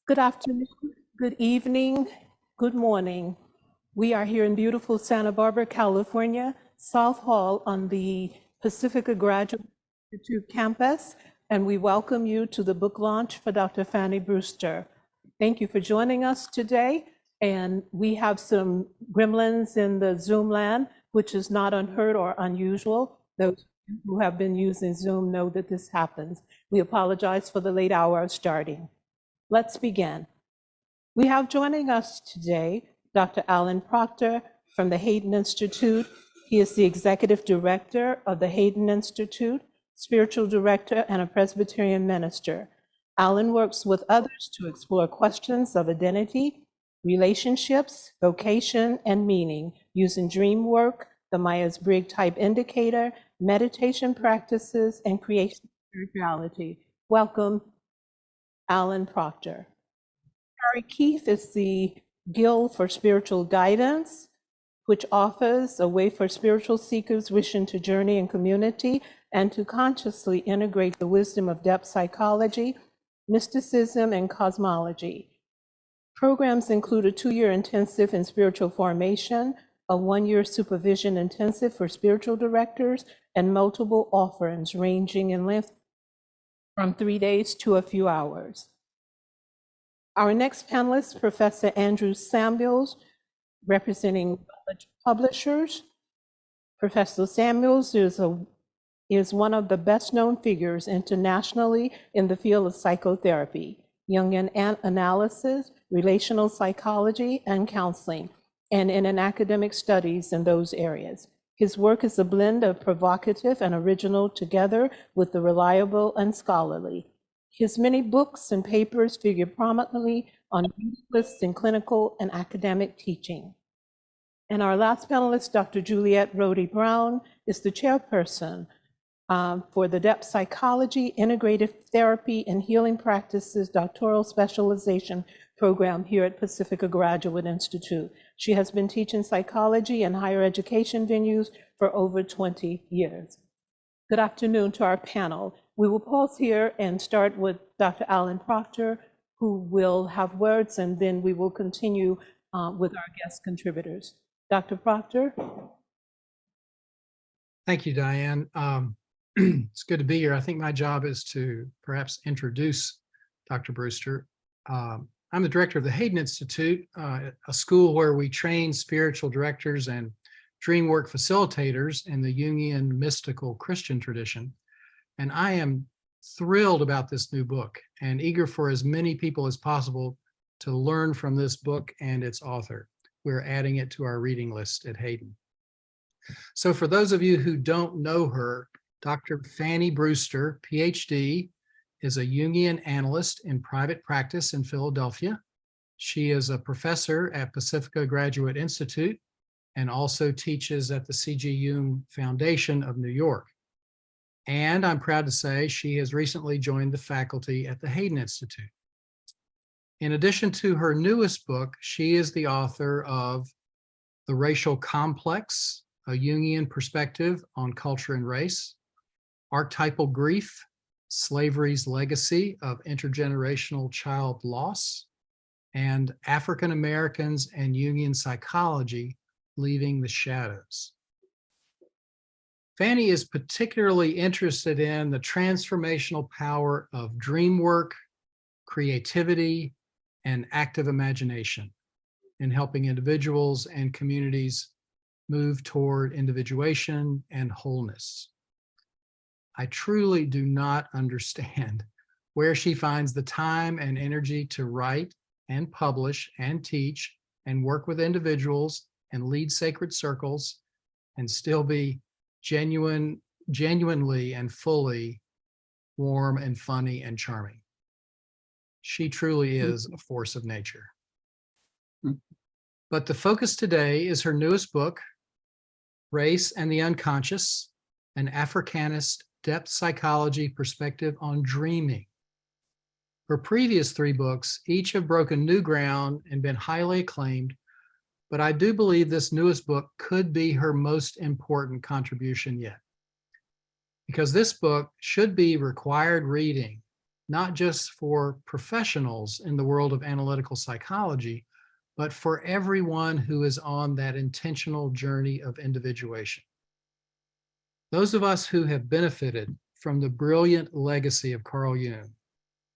Good afternoon, good evening, good morning. We are here in beautiful Santa Barbara, California, South Hall on the Pacifica Graduate Institute campus, and we welcome you to the book launch for Dr. Fanny Brewster. Thank you for joining us today, and we have some gremlins in the Zoom land, which is not unheard or unusual. Those who have been using Zoom know that this happens. We apologize for the late hour of starting. Let's begin. We have joining us today Dr. Alan Proctor from the Hayden Institute. He is the Executive Director of the Hayden Institute, Spiritual Director, and a Presbyterian minister. Alan works with others to explore questions of identity, relationships, vocation, and meaning using dream work, the Myers-Briggs Type Indicator, meditation practices, and creation spirituality. Welcome, Alan Proctor. Harry Keith is the Guild for Spiritual Guidance, which offers a way for spiritual seekers wishing to journey in community and to consciously integrate the wisdom of depth psychology, mysticism, and cosmology. Programs include a 2-year intensive in spiritual formation, a 1-year supervision intensive for spiritual directors, and multiple offerings ranging in length from 3 days to a few hours. Our next panelist, Professor Andrew Samuels, representing publishers. Professor Samuels is one of the best-known figures internationally in the field of psychotherapy, Jungian analysis, relational psychology, and counseling, and in academic studies in those areas. His work is a blend of provocative and original together with the reliable and scholarly. His many books and papers figure prominently on lists in clinical and academic teaching. And our last panelist, Dr. Juliette Rhodey Brown, is the chairperson for the Depth Psychology, Integrative Therapy, and Healing Practices Doctoral Specialization Program here at Pacifica Graduate Institute. She has been teaching psychology in higher education venues for over 20 years. Good afternoon to our panel. We will pause here and start with Dr. Alan Proctor, who will have words, and then we will continue with our guest contributors. Dr. Proctor. Thank you, Diane. It's good to be here. I think my job is to perhaps introduce Dr. Brewster. I'm the director of the Hayden Institute, a school where we train spiritual directors and dream work facilitators in the Jungian mystical Christian tradition. And I am thrilled about this new book and eager for as many people as possible to learn from this book and its author. We're adding it to our reading list at Hayden. So for those of you who don't know her, Dr. Fanny Brewster, PhD, is a Jungian analyst in private practice in Philadelphia. She is a professor at Pacifica Graduate Institute and also teaches at the C.G. Jung Foundation of New York. And I'm proud to say she has recently joined the faculty at the Hayden Institute. In addition to her newest book, she is the author of The Racial Complex, a Jungian perspective on culture and race, Archetypal Grief, Slavery's Legacy of Intergenerational Child Loss, and African Americans and Jungian Psychology, Leaving the Shadows. Fanny is particularly interested in the transformational power of dream work, creativity, and active imagination in helping individuals and communities move toward individuation and wholeness. I truly do not understand where she finds the time and energy to write and publish and teach and work with individuals and lead sacred circles and still be genuinely and fully warm and funny and charming. She truly is a force of nature. But the focus today is her newest book, Race and the Unconscious, an Africanist depth psychology perspective on dreaming. Her previous 3 books each have broken new ground and been highly acclaimed, but I do believe this newest book could be her most important contribution yet. Because this book should be required reading not just for professionals in the world of analytical psychology, but for everyone who is on that intentional journey of individuation. Those of us who have benefited from the brilliant legacy of Carl Jung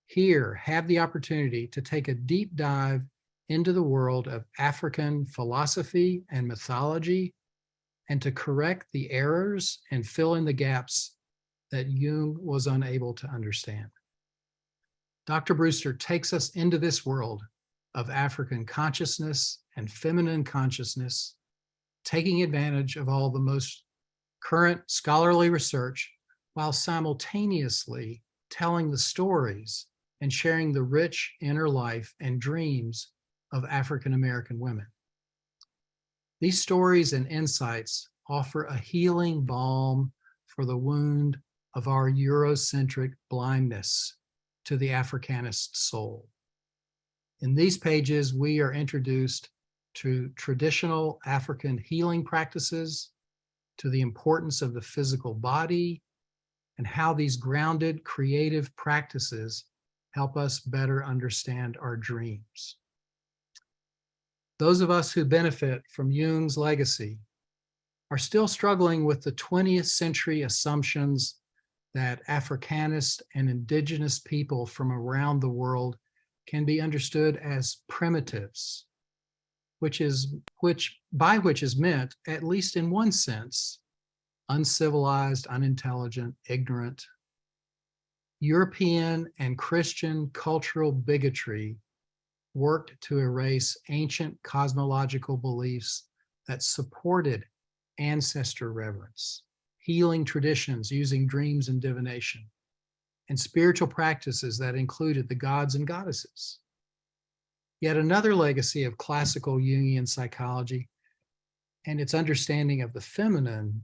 here have the opportunity to take a deep dive into the world of African philosophy and mythology, and to correct the errors and fill in the gaps that Jung was unable to understand. Dr. Brewster takes us into this world of African consciousness and feminine consciousness, taking advantage of all the most current scholarly research while simultaneously telling the stories and sharing the rich inner life and dreams of African American women. These stories and insights offer a healing balm for the wound of our Eurocentric blindness to the Africanist soul. In these pages, we are introduced to traditional African healing practices, to the importance of the physical body, and how these grounded, creative practices help us better understand our dreams. Those of us who benefit from Jung's legacy are still struggling with the 20th century assumptions that Africanist and indigenous people from around the world can be understood as primitives, which is meant, at least in one sense, uncivilized, unintelligent, ignorant. European and Christian cultural bigotry worked to erase ancient cosmological beliefs that supported ancestor reverence, healing traditions using dreams and divination, and spiritual practices that included the gods and goddesses. Yet another legacy of classical Jungian psychology and its understanding of the feminine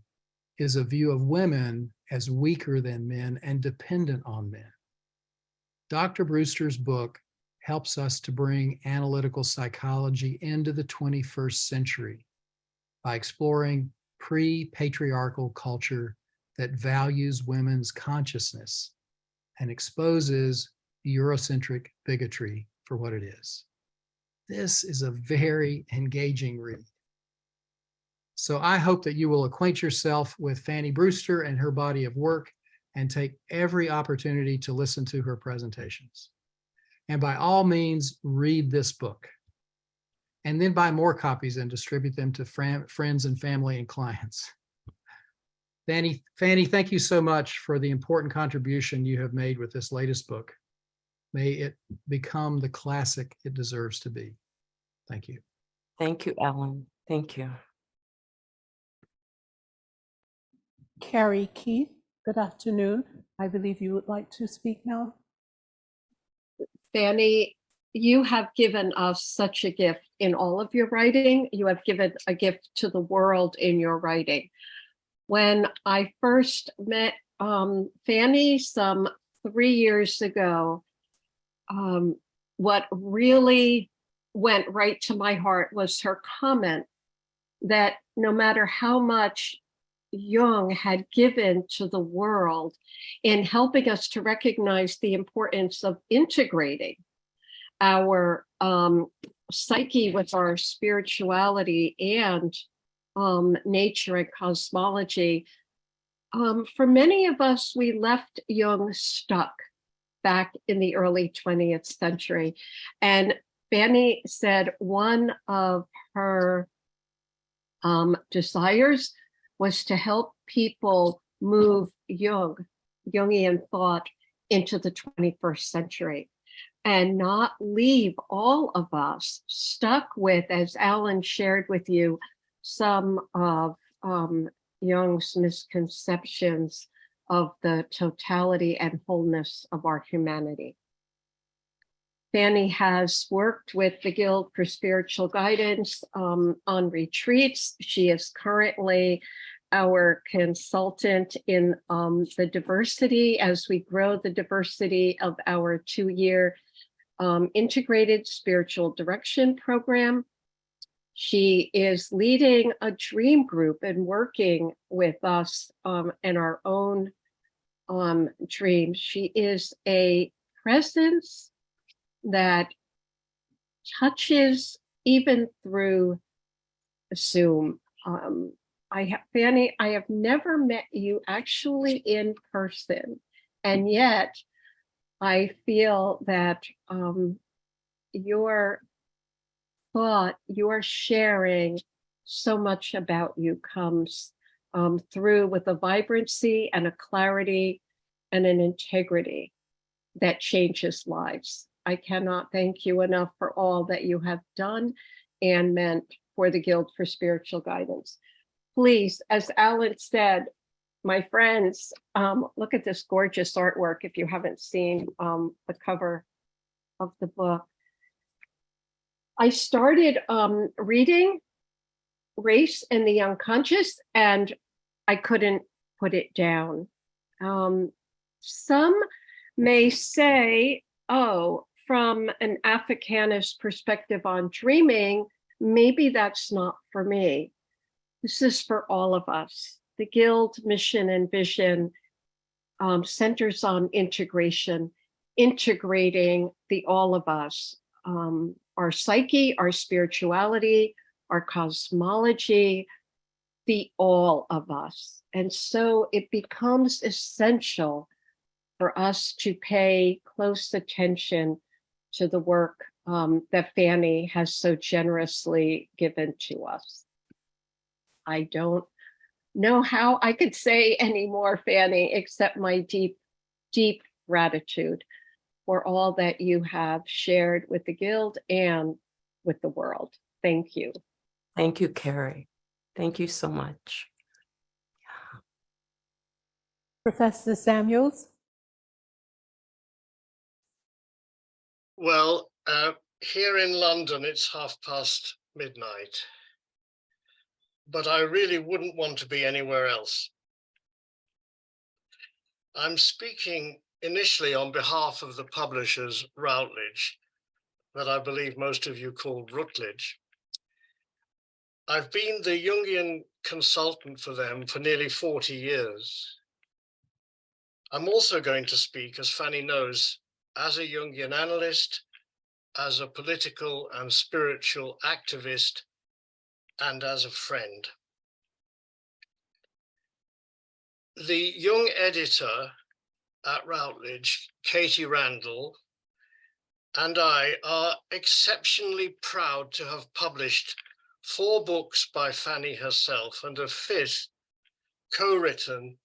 is a view of women as weaker than men and dependent on men. Dr. Brewster's book helps us to bring analytical psychology into the 21st century by exploring pre-patriarchal culture that values women's consciousness and exposes Eurocentric bigotry for what it is. This is a very engaging read. So I hope that you will acquaint yourself with Fanny Brewster and her body of work and take every opportunity to listen to her presentations. And by all means, read this book. And then buy more copies and distribute them to friends and family and clients. Fanny, thank you so much for the important contribution you have made with this latest book. May it become the classic it deserves to be. Thank you. Thank you, Ellen. Thank you. Carrie Keith, good afternoon. I believe you would like to speak now. Fanny, you have given us such a gift in all of your writing. You have given a gift to the world in your writing. When I first met Fanny some 3 years ago, what really went right to my heart was her comment that no matter how much Jung had given to the world in helping us to recognize the importance of integrating our psyche with our spirituality and nature and cosmology. For many of us, we left Jung stuck back in the early 20th century. And Fanny said one of her desires was to help people move Jungian thought into the 21st century and not leave all of us stuck with, as Alan shared with you, some of Jung's misconceptions of the totality and wholeness of our humanity. Fanny has worked with the Guild for Spiritual Guidance on retreats. She is currently our consultant in the diversity as we grow the diversity of our 2-year integrated spiritual direction program. She is leading a dream group and working with us in our own dreams. She is a presence that touches even through Zoom. Fanny, I have never met you actually in person, and yet I feel that your thought, your sharing so much about you comes through with a vibrancy and a clarity and an integrity that changes lives. I cannot thank you enough for all that you have done and meant for the Guild for Spiritual Guidance. Please, as Alan said, my friends, look at this gorgeous artwork if you haven't seen the cover of the book. I started reading Race and the Unconscious, and I couldn't put it down. Some may say, oh, from an Africanist perspective on dreaming, maybe that's not for me. This is for all of us. The Guild mission and vision centers on integration, integrating the all of us, our psyche, our spirituality, our cosmology, the all of us. And so it becomes essential for us to pay close attention to the work that Fanny has so generously given to us. I don't know how I could say any more, Fanny, except my deep, deep gratitude for all that you have shared with the Guild and with the world. Thank you. Thank you, Carrie. Thank you so much. Professor Samuels? Well, here in London, it's midnight, but I really wouldn't want to be anywhere else. I'm speaking initially on behalf of the publishers Routledge, that I believe most of you call Rutledge. I've been the Jungian consultant for them for nearly 40 years. I'm also going to speak, as Fanny knows, as a Jungian analyst, as a political and spiritual activist, and as a friend. The Jung editor at Routledge, Katie Randall, and I are exceptionally proud to have published 4 books by Fanny herself and a 5th co-written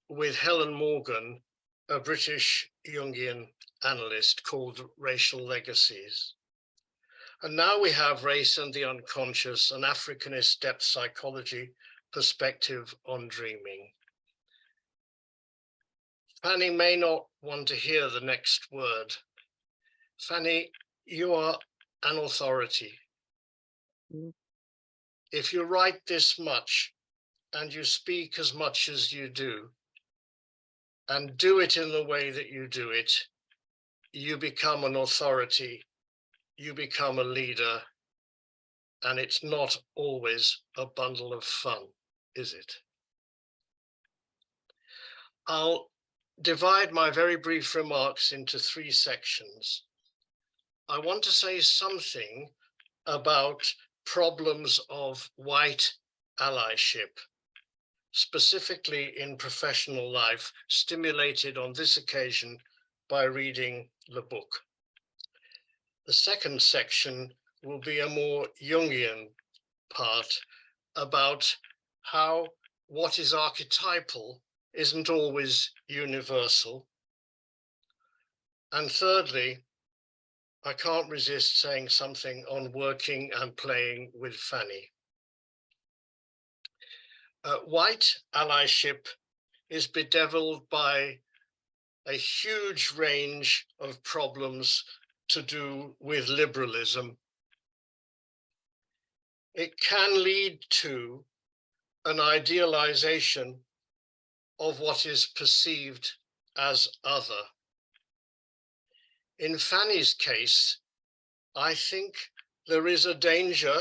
with Helen Morgan, a British Jungian analyst, called Racial Legacies. And now we have Race and the Unconscious, an Africanist depth psychology perspective on dreaming. Fanny may not want to hear the next word. Fanny, you are an authority. If you write this much and you speak as much as you do, and do it in the way that you do it, you become an authority, you become a leader, and it's not always a bundle of fun, is it? I'll divide my very brief remarks into 3 sections. I want to say something about problems of white allyship, specifically in professional life, stimulated on this occasion by reading the book. The second section will be a more Jungian part about how what is archetypal isn't always universal. And thirdly, I can't resist saying something on working and playing with Fanny. White allyship is bedeviled by a huge range of problems to do with liberalism. It can lead to an idealization of what is perceived as other. In Fanny's case, I think there is a danger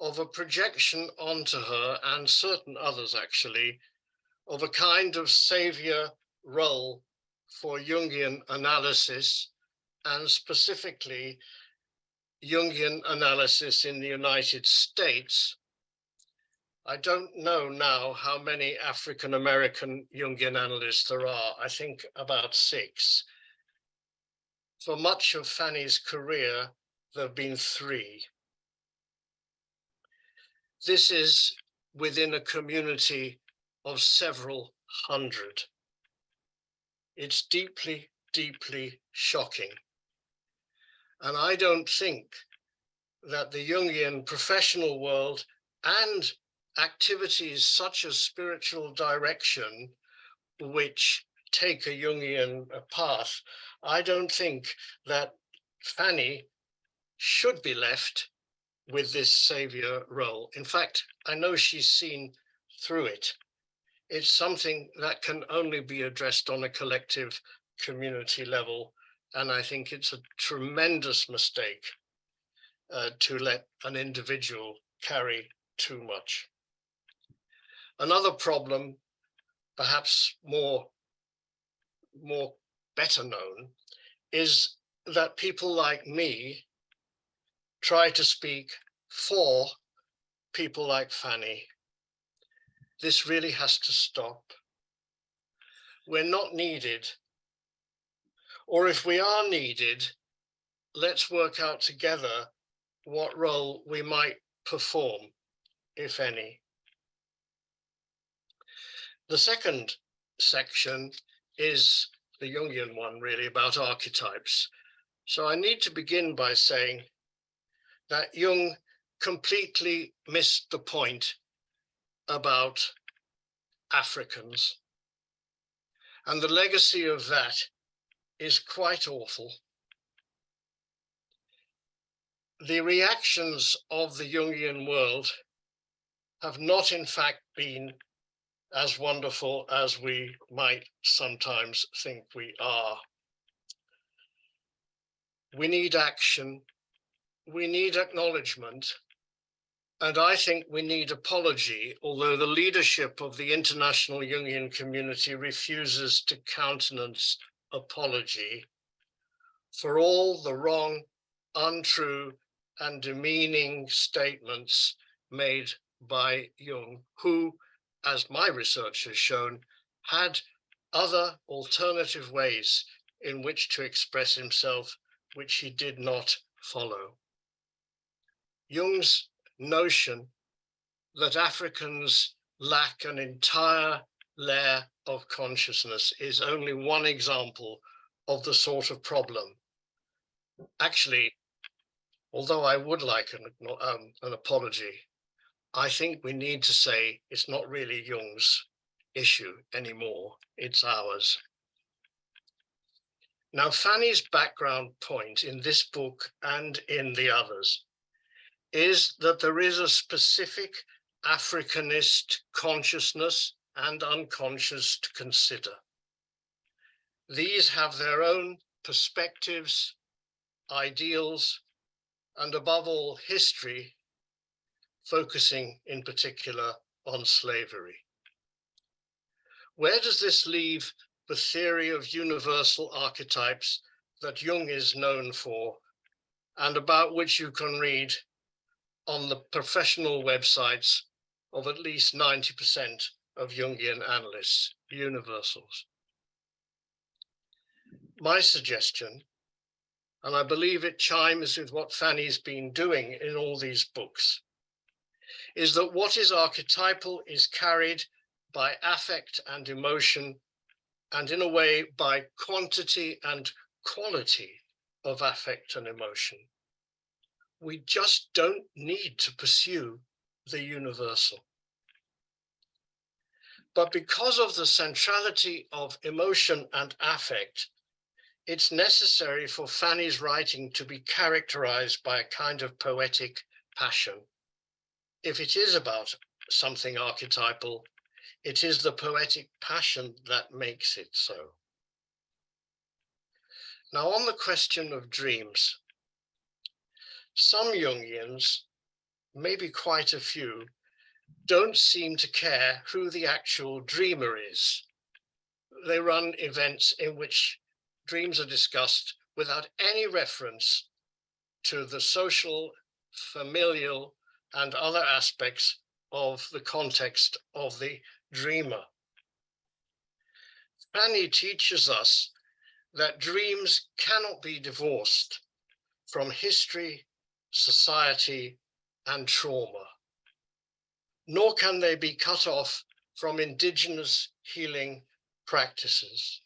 of a projection onto her, and certain others actually, of a kind of savior role for Jungian analysis, and specifically Jungian analysis in the United States. I don't know now how many African-American Jungian analysts there are. I think about 6. For much of Fanny's career, there have been 3. This is within a community of several hundred. It's deeply, deeply shocking. And I don't think that the Jungian professional world and activities such as spiritual direction, which take a Jungian path, I don't think that Fanny should be left with this savior role. In fact, I know she's seen through it. It's something that can only be addressed on a collective community level. And I think it's a tremendous mistake to let an individual carry too much. Another problem, perhaps more better known, is that people like me try to speak for people like Fanny. This really has to stop. We're not needed. Or if we are needed, let's work out together what role we might perform, if any. The second section is the Jungian one, really, about archetypes. So I need to begin by saying that Jung completely missed the point about Africans. And the legacy of that is quite awful. The reactions of the Jungian world have not, in fact, been as wonderful as we might sometimes think we are. We need action, we need acknowledgement, and I think we need apology, although the leadership of the international Jungian community refuses to countenance apology for all the wrong, untrue, and demeaning statements made by Jung, who, as my research has shown, had other alternative ways in which to express himself, which he did not follow. Jung's notion that Africans lack an entire layer of consciousness is only one example of the sort of problem. Actually, although I would like an apology, I think we need to say it's not really Jung's issue anymore, it's ours. Now, Fanny's background point in this book and in the others is that there is a specific Africanist consciousness and unconscious to consider. These have their own perspectives, ideals, and above all, history, focusing in particular on slavery. Where does this leave the theory of universal archetypes that Jung is known for, and about which you can read on the professional websites of at least 90% of Jungian analysts, universals? My suggestion, and I believe it chimes with what Fanny's been doing in all these books, is that what is archetypal is carried by affect and emotion, and in a way by quantity and quality of affect and emotion. We just don't need to pursue the universal. But because of the centrality of emotion and affect, it's necessary for Fanny's writing to be characterized by a kind of poetic passion. If it is about something archetypal, it is the poetic passion that makes it so. Now, on the question of dreams, some Jungians, maybe quite a few, don't seem to care who the actual dreamer is. they run events in which dreams are discussed without any reference to the social, familial, and other aspects of the context of the dreamer. Fanny teaches us that dreams cannot be divorced from history, society, and trauma, nor can they be cut off from indigenous healing practices,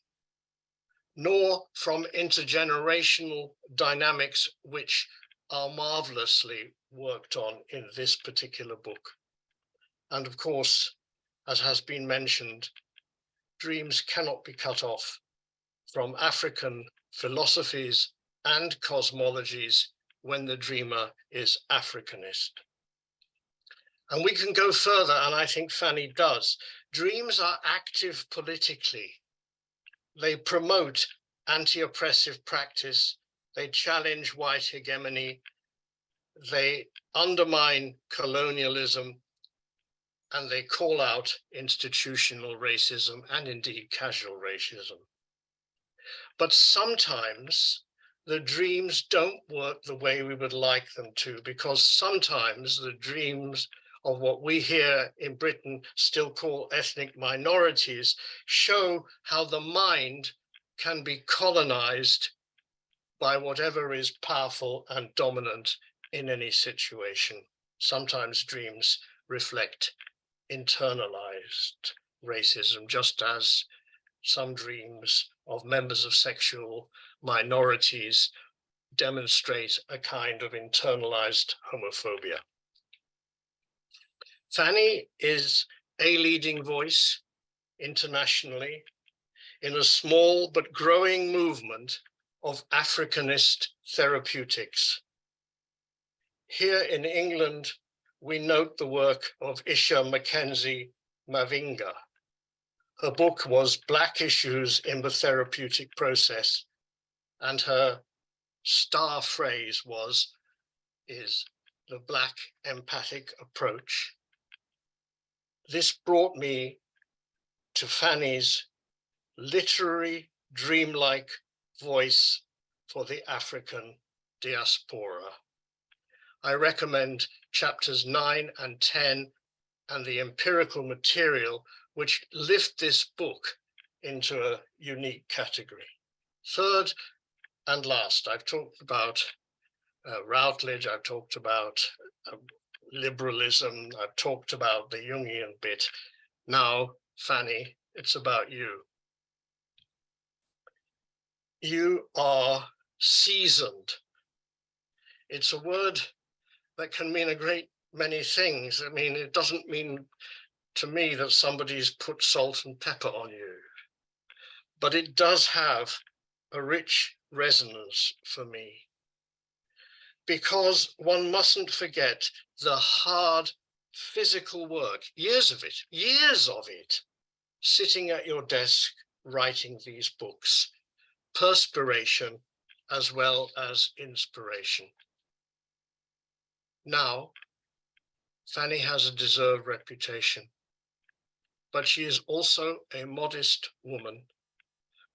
nor from intergenerational dynamics, which are marvelously worked on in this particular book. And of course, as has been mentioned, dreams cannot be cut off from African philosophies and cosmologies when the dreamer is Africanist. And we can go further, and I think Fanny does. Dreams are active politically. They promote anti-oppressive practice, they challenge white hegemony, they undermine colonialism, and they call out institutional racism and indeed casual racism. But sometimes the dreams don't work the way we would like them to, because sometimes the dreams of what we here in Britain still call ethnic minorities show how the mind can be colonized by whatever is powerful and dominant in any situation. Sometimes dreams reflect internalized racism, just as some dreams of members of sexual minorities demonstrate a kind of internalized homophobia. Fanny is a leading voice internationally in a small but growing movement of Africanist therapeutics. Here in England, we note the work of Isha Mackenzie Mavinga. Her book was Black Issues in the Therapeutic Process, and her star phrase is the Black empathic approach. This brought me to Fanny's literary, dreamlike voice for the African diaspora. I recommend chapters 9 and 10 and the empirical material which lift this book into a unique category. Third and last, I've talked about Routledge, I've talked about liberalism, I've talked about the Jungian bit. Now, Fanny, it's about you. You are seasoned. It's a word that can mean a great many things. I mean, it doesn't mean to me that somebody's put salt and pepper on you, but it does have a rich resonance for me, because one mustn't forget the hard physical work, years of it, sitting at your desk writing these books, perspiration as well as inspiration. Now, Fanny has a deserved reputation, but she is also a modest woman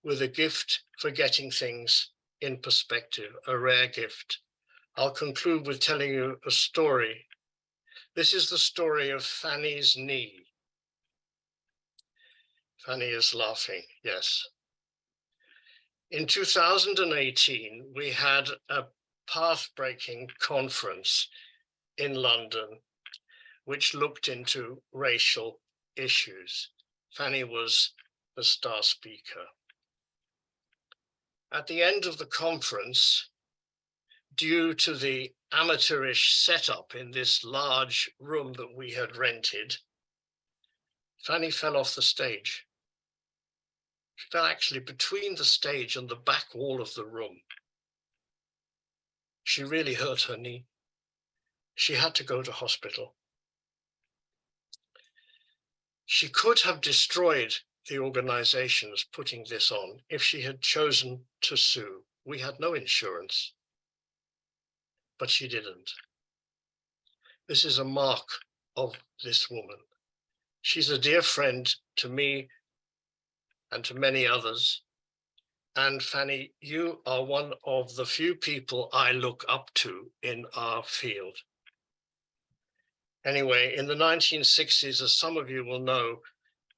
with a gift for getting things in perspective, a rare gift. I'll conclude with telling you a story. This is the story of Fanny's knee. Fanny is laughing, yes. In 2018, we had a path-breaking conference in London, which looked into racial issues. Fanny was the star speaker. At the end of the conference, due to the amateurish setup in this large room that we had rented, Fanny fell off the stage. She fell actually between the stage and the back wall of the room. She really hurt her knee. She had to go to hospital. She could have destroyed the organizations putting this on if she had chosen to sue. We had no insurance, but she didn't. This is a mark of this woman. She's a dear friend to me and to many others. And Fanny, you are one of the few people I look up to in our field. Anyway, in the 1960s, as some of you will know,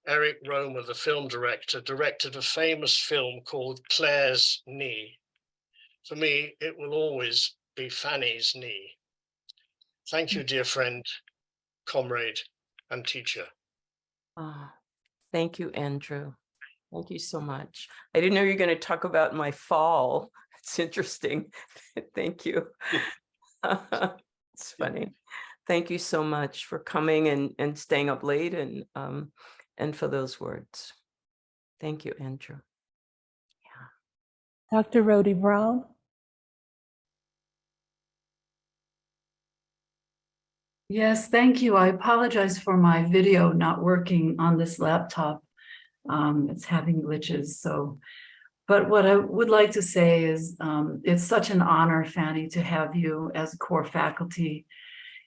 Eric Romer, the film director, directed a famous film called Claire's Knee. For me, it will always be Fanny's knee. Thank you, dear friend, comrade, and teacher. Ah, thank you, Andrew. Thank you so much. I didn't know you were going to talk about my fall. It's interesting. Thank you. It's funny. Thank you so much for coming and staying up late and for those words. Thank you, Andrew. Dr. Rhodey Brown. Yes, thank you. I apologize for my video not working on this laptop. It's having glitches. But what I would like to say is it's such an honor, Fanny, to have you as core faculty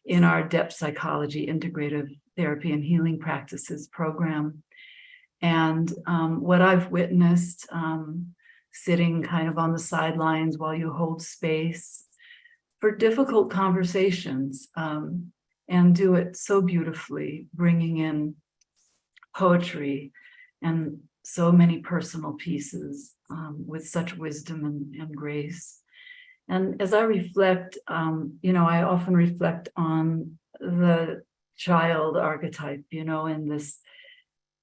in our depth psychology, integrative therapy and healing practices program. And what I've witnessed sitting kind of on the sidelines while you hold space for difficult conversations, and do it so beautifully, bringing in poetry and so many personal pieces with such wisdom and grace. And as I reflect, I often reflect on the child archetype, and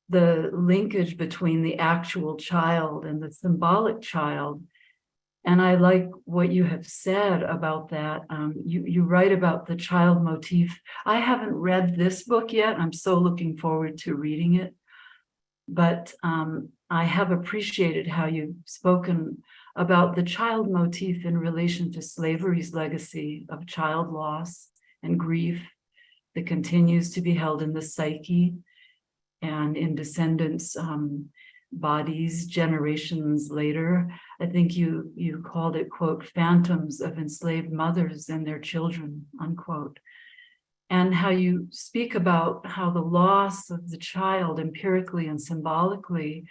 the linkage between the actual child and the symbolic child. And I like what you have said about that. You write about the child motif. I haven't read this book yet. I'm so looking forward to reading it. But I have appreciated how you've spoken about the child motif in relation to slavery's legacy of child loss and grief that continues to be held in the psyche and in descendants' bodies generations later. I think you called it, quote, phantoms of enslaved mothers and their children, unquote. And how you speak about how the loss of the child empirically and symbolically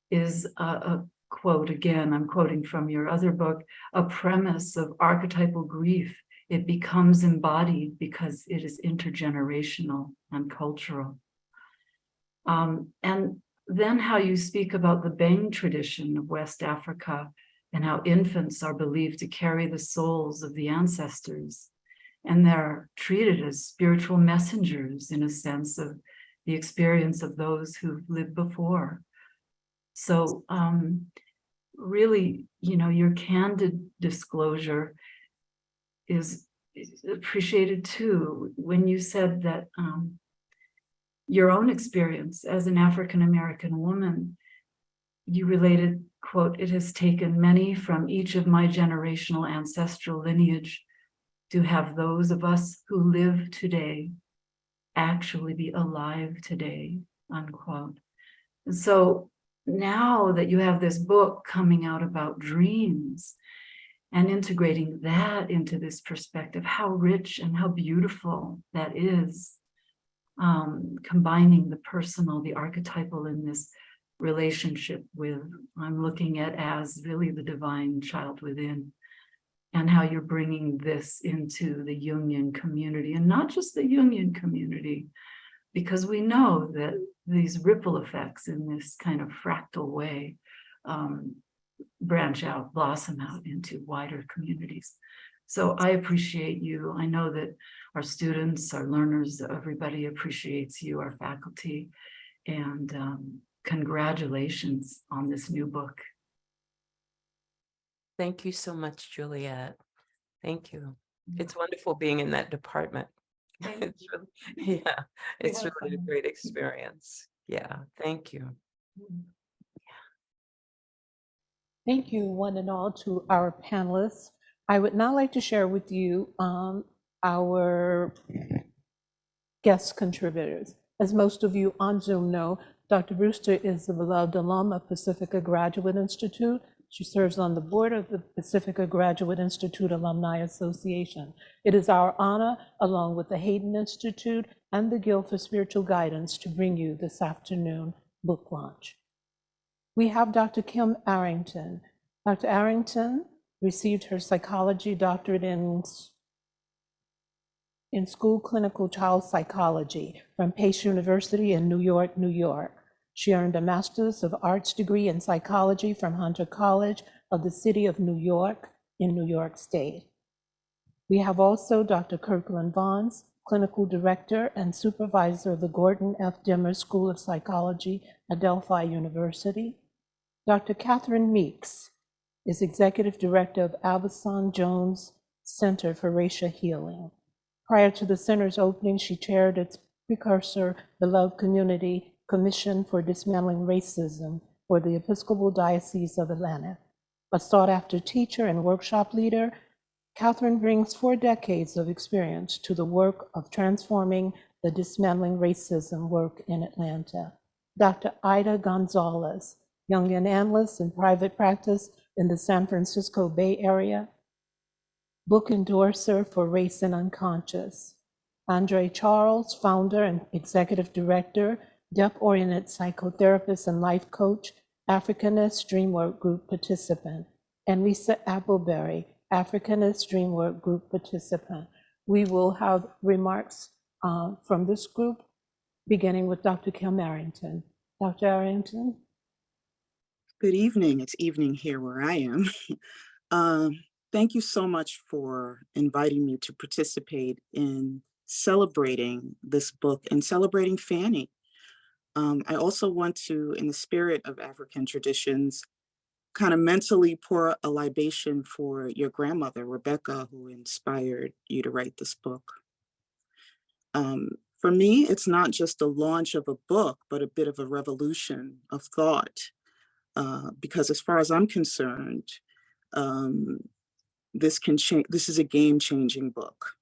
is a quote, again, I'm quoting from your other book, a premise of archetypal grief. It becomes embodied because it is intergenerational and cultural. And then how you speak about the Beng tradition of West Africa and how infants are believed to carry the souls of the ancestors, and they're treated as spiritual messengers in a sense of the experience of those who've lived before. So really, your candid disclosure is appreciated too, when you said that your own experience as an African-American woman, you related, quote, it has taken many from each of my generational ancestral lineage to have those of us who live today actually be alive today, unquote. And so now that you have this book coming out about dreams and integrating that into this perspective, how rich and how beautiful that is. Combining the personal, the archetypal in this relationship with, I'm looking at as really the divine child within, and how you're bringing this into the Jungian community, and not just the Jungian community, because we know that these ripple effects in this kind of fractal way branch out, blossom out into wider communities. So I appreciate you. I know that our students, our learners, everybody appreciates you, our faculty, and congratulations on this new book. Thank you so much, Juliet. Thank you. It's wonderful being in that department. It's really, yeah, it's really a great experience. Yeah, thank you. Thank you, one and all, to our panelists. I would now like to share with you our guest contributors. As most of you on Zoom know, Dr. Brewster is the beloved alum of Pacifica Graduate Institute. She serves on the board of the Pacifica Graduate Institute Alumni Association. It is our honor, along with the Hayden Institute and the Guild for Spiritual Guidance, to bring you this afternoon book launch. We have Dr. Kim Arrington. Dr. Arrington received her psychology doctorate in school clinical child psychology from Pace University in New York, New York. She earned a Master's of Arts degree in psychology from Hunter College of the City of New York in New York State. We have also Dr. Kirkland Vons, Clinical Director and Supervisor of the Gordon F. Dimmer School of Psychology at Delphi University. Dr. Catherine Meeks is Executive Director of Avison Jones Center for Racial Healing. Prior to the center's opening, she chaired its precursor, the Love Community Commission for Dismantling Racism for the Episcopal Diocese of Atlanta. A sought-after teacher and workshop leader, Catherine brings 4 decades of experience to the work of transforming the dismantling racism work in Atlanta. Dr. Ida Gonzalez, Jungian analyst in private practice in the San Francisco Bay Area, book endorser for Race and Unconscious. Andre Charles, founder and executive director, depth-oriented psychotherapist and life coach, Africanist Dreamwork Group participant, and Lisa Appleberry, Africanist Dreamwork Group participant. We will have remarks from this group, beginning with Dr. Kim Arrington. Dr. Arrington. Good evening. It's evening here where I am. Thank you so much for inviting me to participate in celebrating this book and celebrating Fanny. I also want to, in the spirit of African traditions, kind of mentally pour a libation for your grandmother, Rebecca, who inspired you to write this book. For me, it's not just the launch of a book, but a bit of a revolution of thought. Because as far as I'm concerned, this is a game-changing book.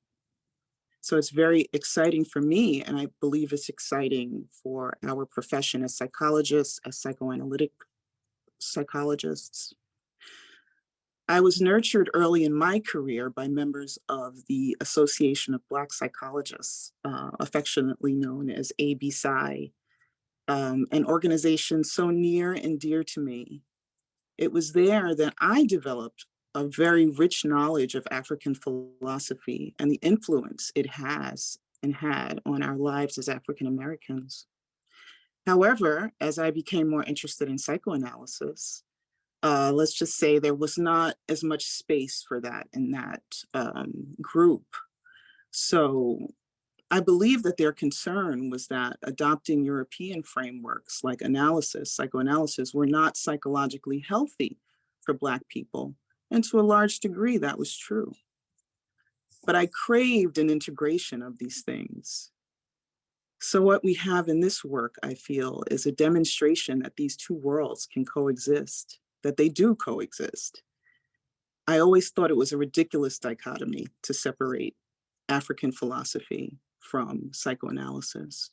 So it's very exciting for me, and I believe it's exciting for our profession as psychologists, as psychoanalytic psychologists. I was nurtured early in my career by members of the Association of Black Psychologists, affectionately known as ABPSI, an organization so near and dear to me. It was there that I developed a very rich knowledge of African philosophy and the influence it has and had on our lives as African Americans. However, as I became more interested in psychoanalysis, let's just say there was not as much space for that in that group. So I believe that their concern was that adopting European frameworks like psychoanalysis, were not psychologically healthy for Black people. And to a large degree, that was true. But I craved an integration of these things. So what we have in this work, I feel, is a demonstration that these two worlds can coexist, that they do coexist. I always thought it was a ridiculous dichotomy to separate African philosophy from psychoanalysis.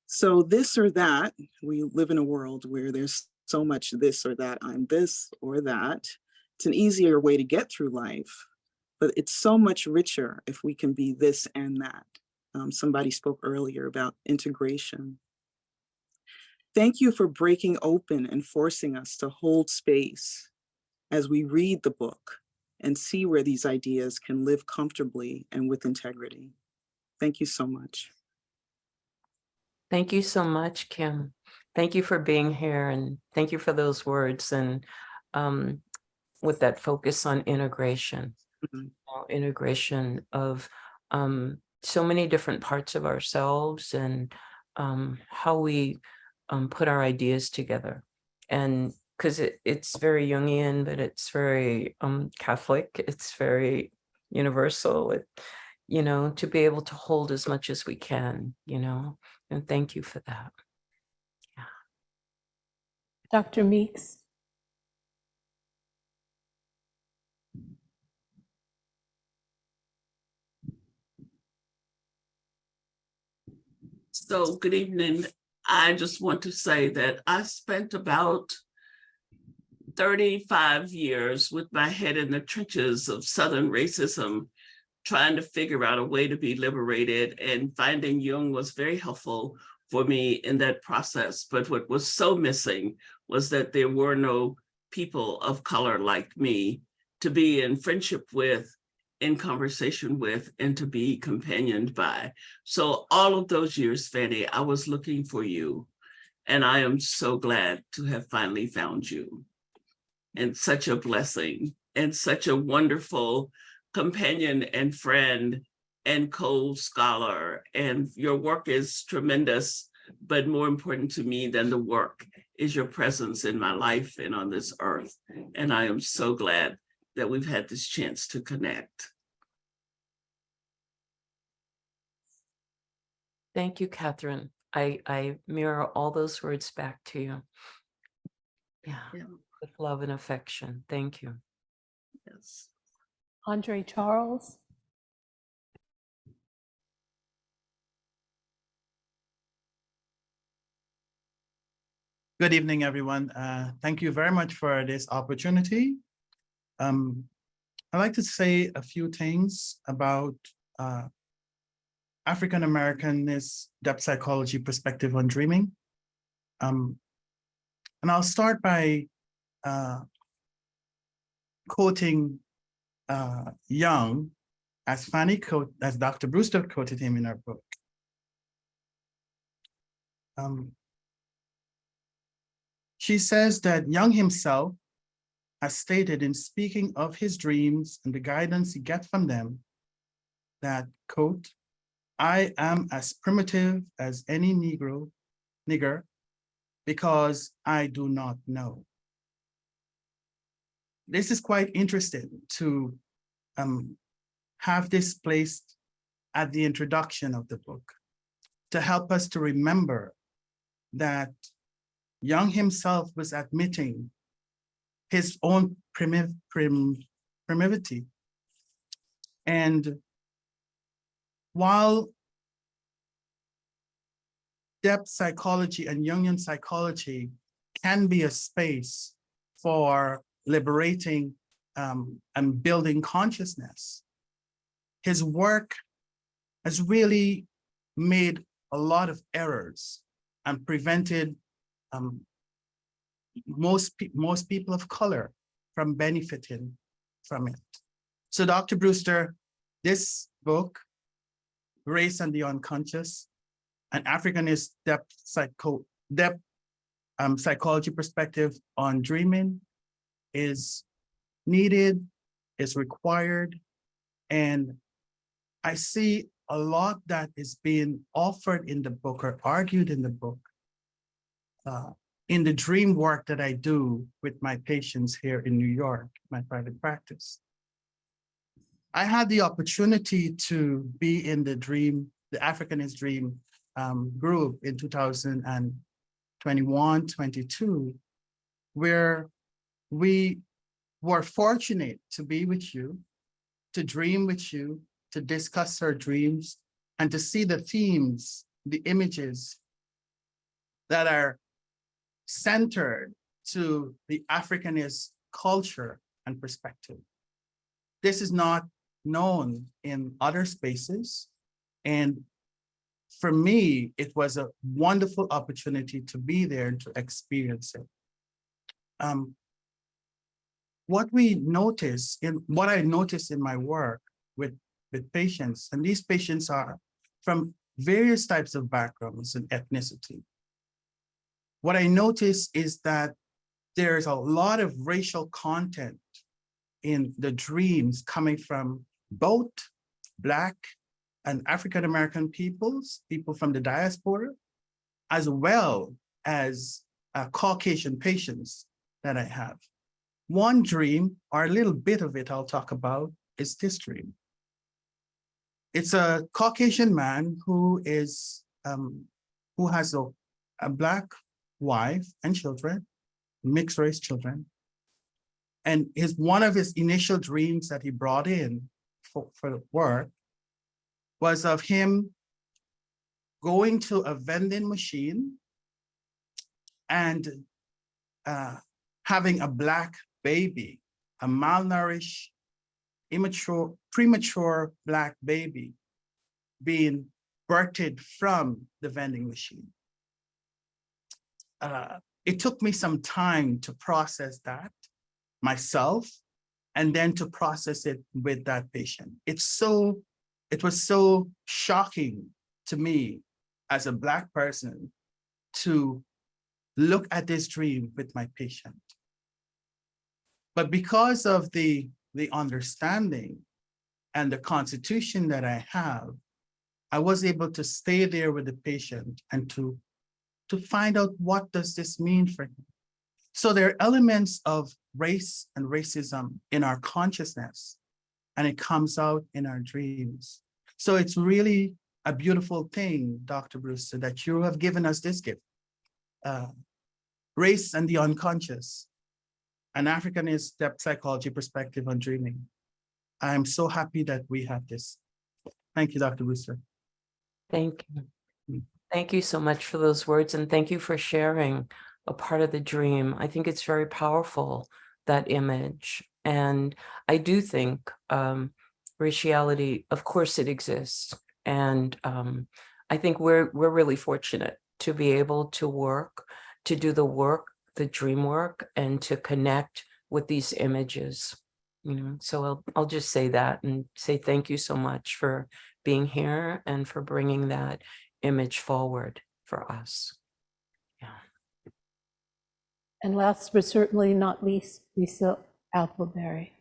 So this or that, we live in a world where there's so much this or that, I'm this or that. It's an easier way to get through life, but it's so much richer if we can be this and that. Somebody spoke earlier about integration. Thank you for breaking open and forcing us to hold space as we read the book and see where these ideas can live comfortably and with integrity. Thank you so much. Thank you so much, Kim. Thank you for being here, and thank you for those words, and with that focus on integration, integration of so many different parts of ourselves, and how we put our ideas together. And because it's very Jungian, but it's very Catholic, it's very universal, to be able to hold as much as we can, and thank you for that. Yeah. Dr. Meeks. So good evening. I just want to say that I spent about 35 years with my head in the trenches of Southern racism, trying to figure out a way to be liberated, and finding Jung was very helpful for me in that process. But what was so missing was that there were no people of color like me to be in friendship with, in conversation with, and to be companioned by. So all of those years, Fanny, I was looking for you. And I am so glad to have finally found you. And such a blessing and such a wonderful companion and friend and co-scholar. And your work is tremendous, but more important to me than the work is your presence in my life and on this earth. And I am so glad that we've had this chance to connect. Thank you, Catherine. I mirror all those words back to you. Yeah, Yeah. with love and affection. Thank you. Yes. Andre Charles. Good evening, everyone. Thank you very much for this opportunity. I'd like to say a few things about African-Americanist depth psychology perspective on dreaming. And I'll start by quoting Young, as as Dr. Brewster quoted him in her book. She says that Young himself has stated in speaking of his dreams and the guidance he gets from them that, quote, "I am as primitive as any nigger, because I do not know." This is quite interesting to have this placed at the introduction of the book to help us to remember that Young himself was admitting his own primivity. And while depth psychology and Jungian psychology can be a space for liberating and building consciousness, his work has really made a lot of errors and prevented most people of color from benefiting from it. So Dr. Brewster, this book, Race and the Unconscious, an Africanist depth psychology perspective on dreaming, is needed, is required, and I see a lot that is being offered in the book or argued in the book in the dream work that I do with my patients here in New York, my private practice. I had the opportunity to be in the Africanist dream group in 2021, 22, where we were fortunate to be with you, to dream with you, to discuss our dreams, and to see the themes, the images that are centered to the Africanist culture and perspective. This is not known in other spaces. And for me, it was a wonderful opportunity to be there and to experience it. What I notice in my work with patients, and these patients are from various types of backgrounds and ethnicity. What I notice is that there's a lot of racial content in the dreams coming from both Black and African-American peoples, people from the diaspora, as well as Caucasian patients that I have. One dream, or a little bit of it I'll talk about, is this dream. It's a Caucasian man who has a Black wife and children, mixed race children. And one of his initial dreams that he brought in for work was of him going to a vending machine and having a Black baby, a malnourished, premature Black baby being birthed from the vending machine. it took me some time to process that myself and then to process it with that patient. It was so shocking to me as a Black person to look at this dream with my patient. But because of the understanding and the constitution that I have, I was able to stay there with the patient and to find out what does this mean for him. So there are elements of race and racism in our consciousness, and it comes out in our dreams. So it's really a beautiful thing, Dr. Brewster, that you have given us this gift. Race and the unconscious, an Africanist depth psychology perspective on dreaming. I'm so happy that we have this. Thank you, Dr. Brewster. Thank you. Thank you so much for those words, and thank you for sharing a part of the dream. I think it's very powerful, that image. And I do think raciality, of course it exists. And I think we're really fortunate to be able to work, to do the work, the dream work, and to connect with these images. You know, so I'll just say that and say thank you so much for being here and for bringing that image forward for us. Yeah. And last but certainly not least, Lisa Appleberry.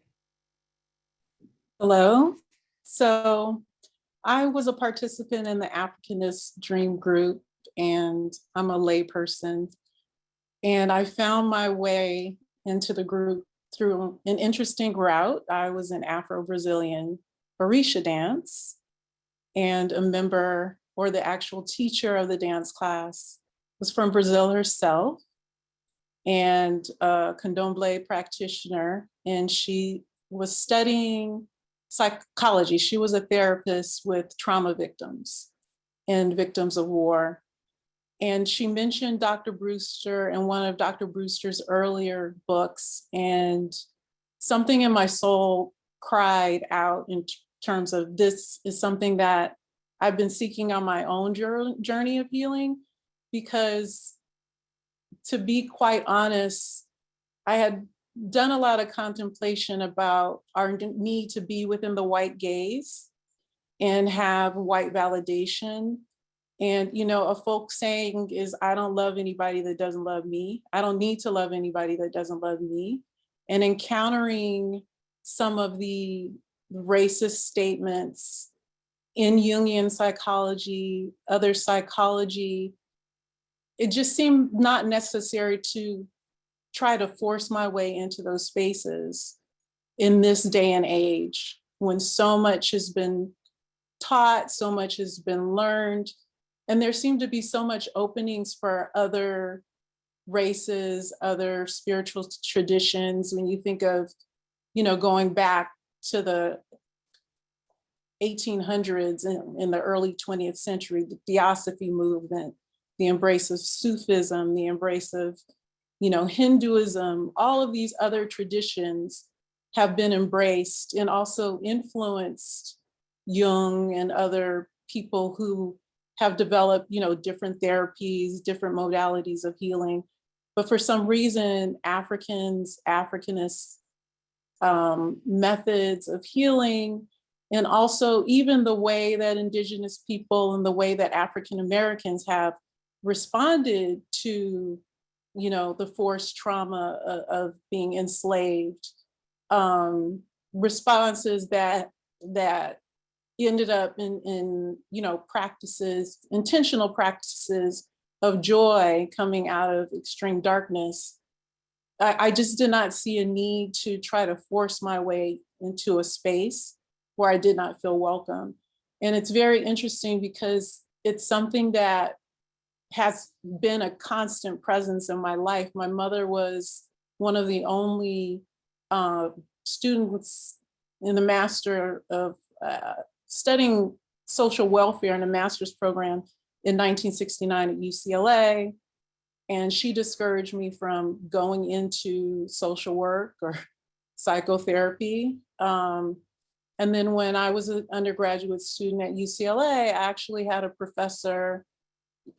Hello. So I was a participant in the Africanist Dream Group, and I'm a layperson. And I found my way into the group through an interesting route. I was an Afro-Brazilian Orisha dance, and a member or the actual teacher of the dance class was from Brazil herself, and a candomblé practitioner, and she was studying psychology. She was a therapist with trauma victims and victims of war. And she mentioned Dr. Brewster in one of Dr. Brewster's earlier books, and something in my soul cried out in terms of this is something that I've been seeking on my own journey of healing, because to be quite honest, I had done a lot of contemplation about our need to be within the white gaze and have white validation. And, you know, a folk saying is, I don't love anybody that doesn't love me. I don't need to love anybody that doesn't love me. And encountering some of the racist statements in Jungian psychology, other psychology, it just seemed not necessary to try to force my way into those spaces in this day and age, when so much has been taught, so much has been learned, and there seemed to be so much openings for other races, other spiritual traditions. When you think of, you know, going back to the 1800s and in the early 20th century, the Theosophy movement, the embrace of Sufism, the embrace of, you know, Hinduism, all of these other traditions have been embraced and also influenced Jung and other people who have developed, you know, different therapies, different modalities of healing. But for some reason, Africanists, methods of healing, and also even the way that Indigenous people and the way that African Americans have responded to, you know, the forced trauma of being enslaved, responses that ended up in you know, practices, intentional practices of joy coming out of extreme darkness. I just did not see a need to try to force my way into a space where I did not feel welcome. And it's very interesting because it's something that has been a constant presence in my life. My mother was one of the only students in the Master of studying social welfare in a master's program in 1969 at UCLA. And she discouraged me from going into social work or psychotherapy. And then when I was an undergraduate student at UCLA, I actually had a professor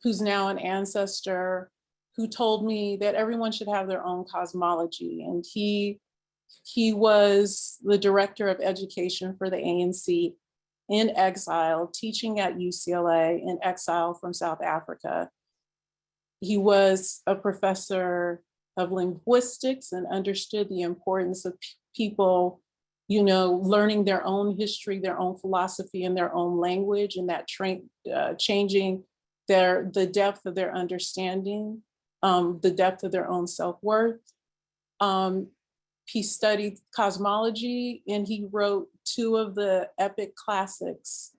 who's now an ancestor, who told me that everyone should have their own cosmology. And he was the director of education for the ANC in exile, teaching at UCLA in exile from South Africa. He was a professor of linguistics and understood the importance of people, you know, learning their own history, their own philosophy, and their own language, and that changing the depth of their understanding, the depth of their own self-worth. He studied cosmology, and he wrote two of the epic classics,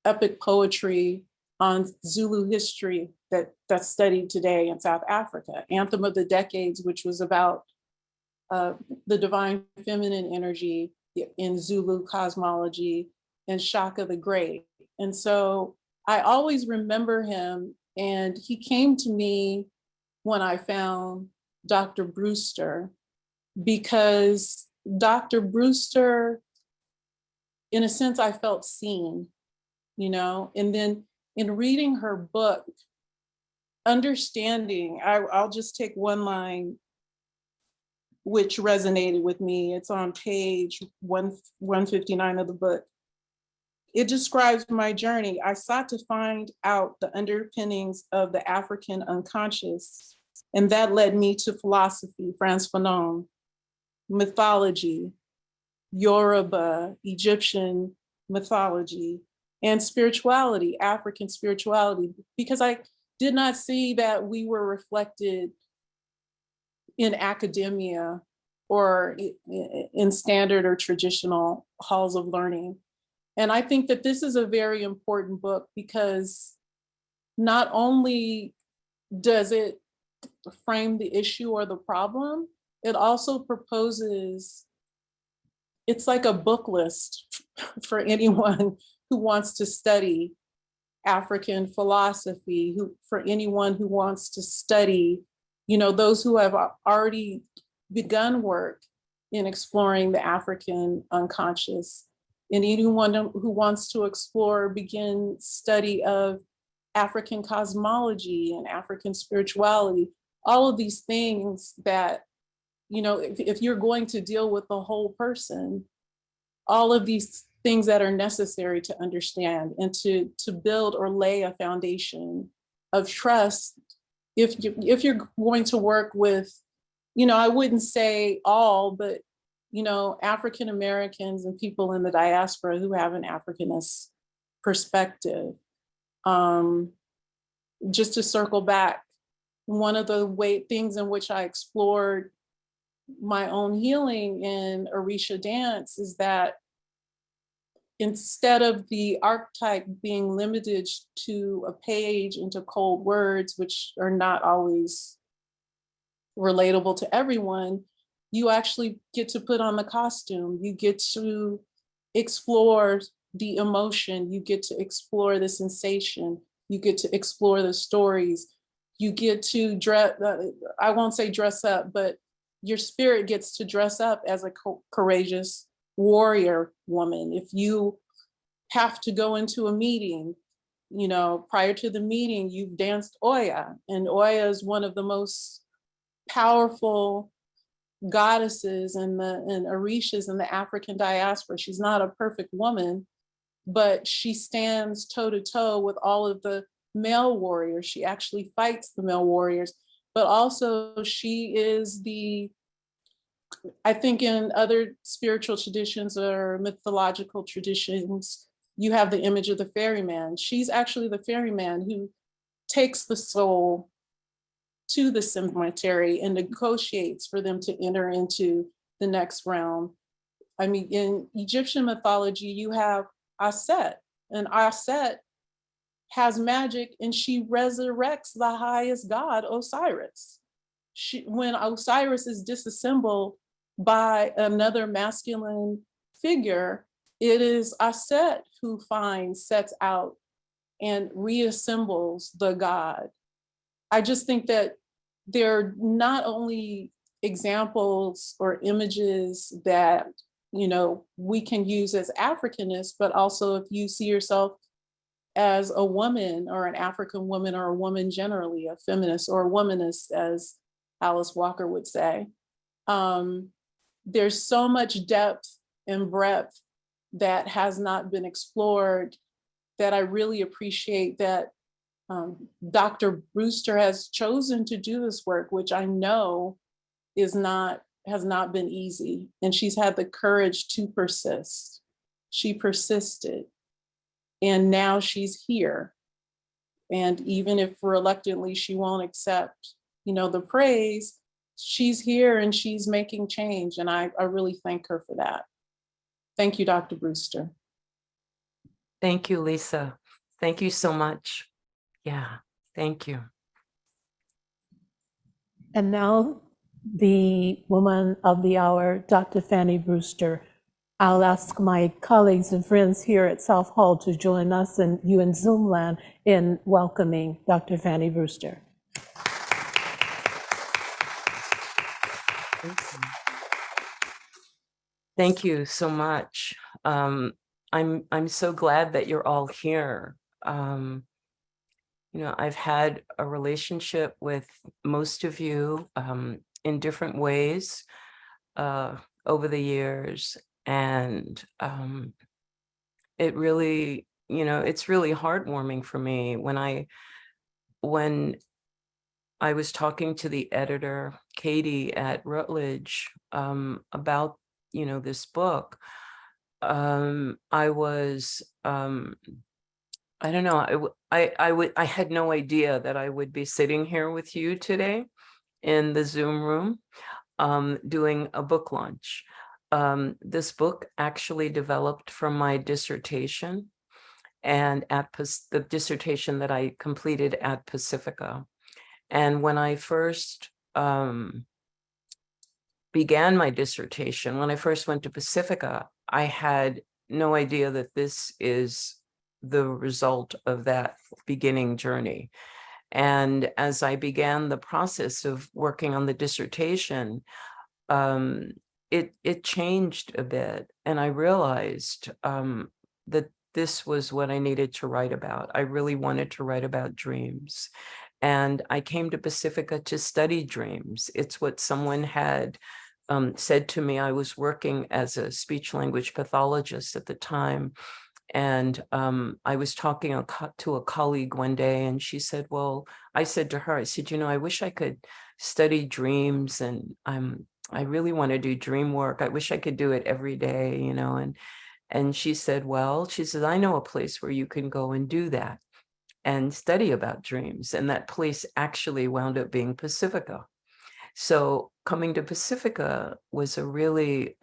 epic poetry on Zulu history that's studied today in South Africa. Anthem of the Decades, which was about the divine feminine energy in Zulu cosmology, and Shaka the Great. And so I always remember him, and he came to me when I found Dr. Brewster, because Dr. Brewster, in a sense, I felt seen, you know, and then in reading her book, understanding, I'll just take one line which resonated with me. It's on page 159 of the book. It describes my journey. I sought to find out the underpinnings of the African unconscious, and that led me to philosophy, Frantz Fanon, mythology, Yoruba, Egyptian mythology, and spirituality, African spirituality, because I did not see that we were reflected in academia or in standard or traditional halls of learning. And I think that this is a very important book because not only does it frame the issue or the problem, it also proposes, it's like a book list for anyone who wants to study African philosophy, for anyone who wants to study, you know, those who have already begun work in exploring the African unconscious, and anyone who wants to explore, begin study of African cosmology and African spirituality, all of these things that, you know, if you're going to deal with the whole person, all of these things that are necessary to understand and to build or lay a foundation of trust. If you're going to work with, you know, I wouldn't say all, but, you know, African Americans and people in the diaspora who have an Africanist perspective. Just to circle back, one of the things in which I explored my own healing in Orisha dance is that instead of the archetype being limited to a page and to cold words, which are not always relatable to everyone, you actually get to put on the costume. You get to explore the emotion. You get to explore the sensation. You get to explore the stories. You get to dress, I won't say dress up, but your spirit gets to dress up as a courageous warrior woman. If you have to go into a meeting, you know, prior to the meeting, you've danced Oya, and Oya is one of the most powerful goddesses and Orishas in the African diaspora. She's not a perfect woman, but she stands toe to toe with all of the male warriors. She actually fights the male warriors, but also she is I think in other spiritual traditions or mythological traditions, you have the image of the ferryman. She's actually the ferryman who takes the soul to the cemetery and negotiates for them to enter into the next realm. I mean, in Egyptian mythology, you have Aset, and Aset has magic, and she resurrects the highest god, Osiris. When Osiris is disassembled by another masculine figure, it is Aset who sets out and reassembles the god. I just think that they're not only examples or images that, you know, we can use as Africanists, but also if you see yourself as a woman or an African woman or a woman generally, a feminist or a womanist, as Alice Walker would say. There's so much depth and breadth that has not been explored that I really appreciate that Dr. Brewster has chosen to do this work, which I know has not been easy. And she's had the courage to persist. She persisted. And now she's here. And even if reluctantly she won't accept, the praise, she's here and she's making change. And I really thank her for that. Thank you, Dr. Brewster. Thank you, Lisa. Thank you so much. Yeah, thank you. And now the woman of the hour, Dr. Fanny Brewster. I'll ask my colleagues and friends here at South Hall to join us and you in Zoom land in welcoming Dr. Fanny Brewster. Thank you so much. I'm so glad that you're all here. I've had a relationship with most of you in different ways over the years. And it really, it's really heartwarming for me when I was talking to the editor, Katie at Rutledge, about, this book. I was, I don't know, I had no idea that I would be sitting here with you today in the Zoom room doing a book launch. This book actually developed from my dissertation and the dissertation that I completed at Pacifica. And when I first began my dissertation, when I first went to Pacifica, I had no idea that this is the result of that beginning journey. And as I began the process of working on the dissertation, it changed a bit. And I realized that this was what I needed to write about. I really wanted to write about dreams. And I came to Pacifica to study dreams. It's what someone had said to me. I was working as a speech language pathologist at the time. And I was talking to a colleague one day, and she said, well, I said to her, I said, I wish I could study dreams, and I really want to do dream work. I wish I could do it every day, and she said, well, she said, I know a place where you can go and do that and study about dreams. And that place actually wound up being Pacifica. So coming to Pacifica was a really,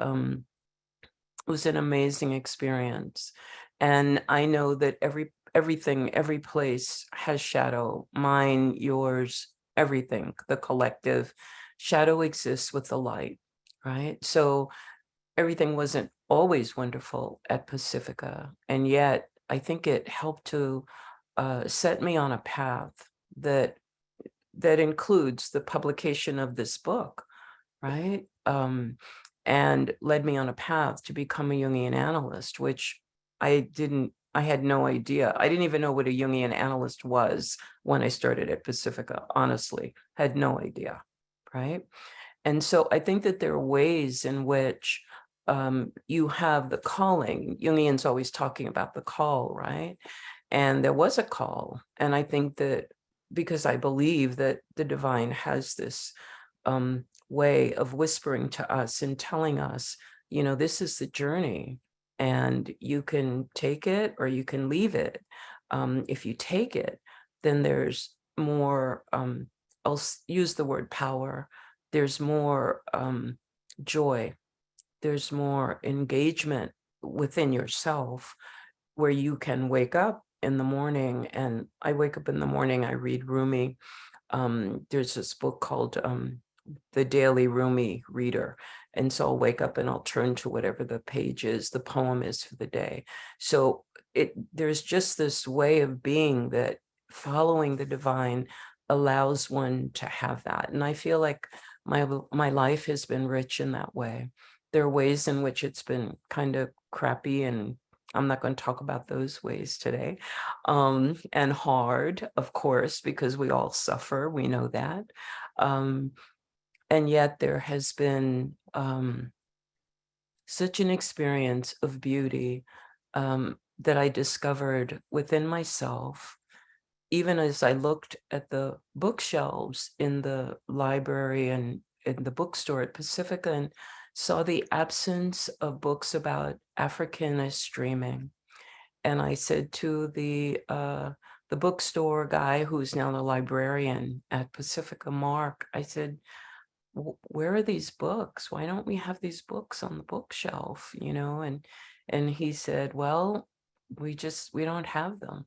was an amazing experience. And I know that every place has shadow, mine, yours, everything, the collective. Shadow exists with the light, right? So everything wasn't always wonderful at Pacifica. And yet I think it helped to set me on a path that includes the publication of this book, right? And led me on a path to become a Jungian analyst, which I had no idea. I didn't even know what a Jungian analyst was when I started at Pacifica, honestly, had no idea, right? And so I think that there are ways in which you have the calling. Jungian's always talking about the call, right? And there was a call. And I think that because I believe that the divine has this way of whispering to us and telling us, this is the journey, and you can take it or you can leave it. If you take it, then there's more, I'll use the word power. There's more joy. There's more engagement within yourself, where you can wake up in the morning. And I wake up in the morning, I read Rumi. There's this book called The Daily Rumi Reader. And so I'll wake up and I'll turn to whatever the page is, the poem is for the day. So there's just this way of being that following the divine allows one to have that. And I feel like my life has been rich in that way. There are ways in which it's been kind of crappy and I'm not going to talk about those ways today. And hard, of course, because we all suffer, we know that. And yet there has been such an experience of beauty that I discovered within myself, even as I looked at the bookshelves in the library and in the bookstore at Pacifica and saw the absence of books about Africanist dreaming. And I said to the bookstore guy, who's now the librarian at Pacifica, Mark, I said, where are these books? Why don't we have these books on the bookshelf, you know? And he said, well, we don't have them.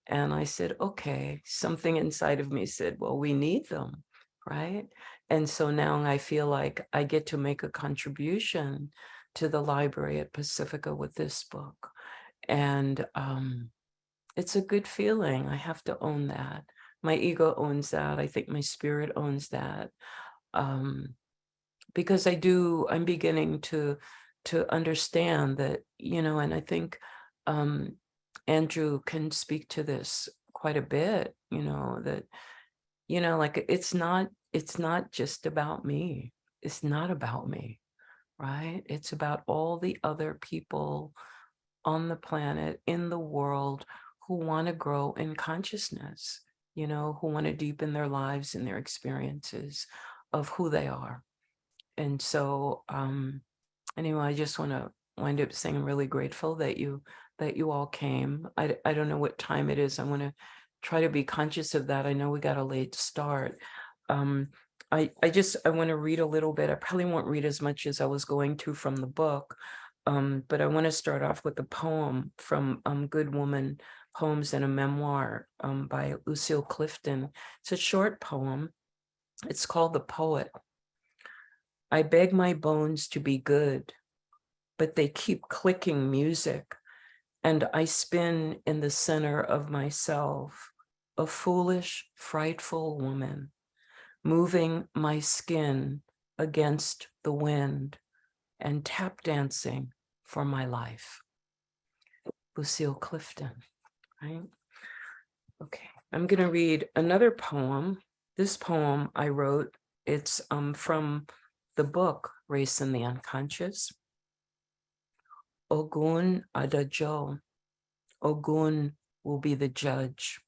And I said, okay, something inside of me said, well, we need them, right? And so now I feel like I get to make a contribution to the library at Pacifica with this book. And it's a good feeling. I have to own that. My ego owns that. I think my spirit owns that. Because I'm beginning to understand that, you know, and I think Andrew can speak to this quite a bit, you know, that, you know, like it's not just about me. It's not about me, right? It's about all the other people on the planet, in the world, who want to grow in consciousness, you know, who want to deepen their lives and their experiences of who they are. And so anyway, I just want to wind up saying I'm really grateful that you all came. I don't know what time it is. I want to try to be conscious of that. I know we got a late start. I want to read a little bit. I probably won't read as much as I was going to from the book, but I want to start off with a poem from Good Woman Poems and a Memoir by Lucille Clifton. It's a short poem. It's called The Poet. I beg my bones to be good, but they keep clicking music, and I spin in the center of myself, a foolish, frightful woman, moving my skin against the wind and tap dancing for my life. Lucille Clifton, right? Okay, I'm going to read another poem. This poem I wrote, it's from the book Race in the Unconscious. Ogun Adajo. Ogun will be the judge.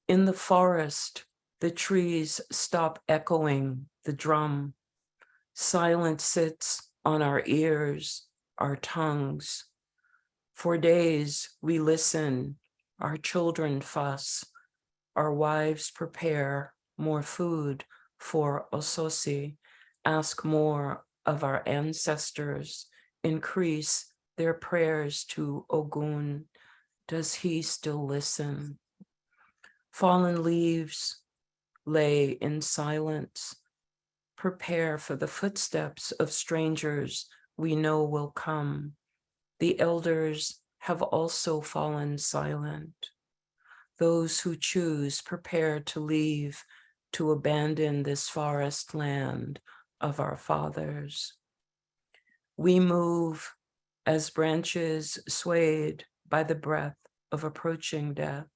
In the forest, the trees stop echoing the drum. Silence sits on our ears, our tongues. For days we listen, our children fuss, our wives prepare more food for Ososi, ask more of our ancestors, increase their prayers to Ogun. Does he still listen? Fallen leaves lay in silence, prepare for the footsteps of strangers we know will come. The elders have also fallen silent. Those who choose prepare to leave, to abandon this forest land of our fathers. We move as branches swayed by the breath of approaching death.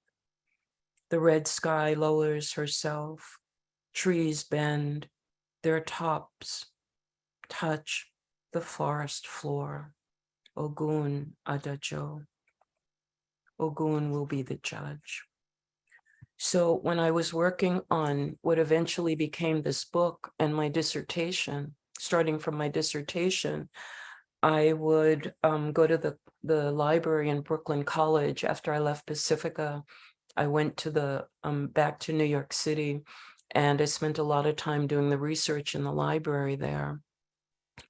The red sky lowers herself, trees bend, their tops touch the forest floor. Ogun Adajo. Ogun will be the judge. So when I was working on what eventually became this book and my dissertation, starting from my dissertation, I would go to the library in Brooklyn College. After I left Pacifica, I went to back to New York City, and I spent a lot of time doing the research in the library there.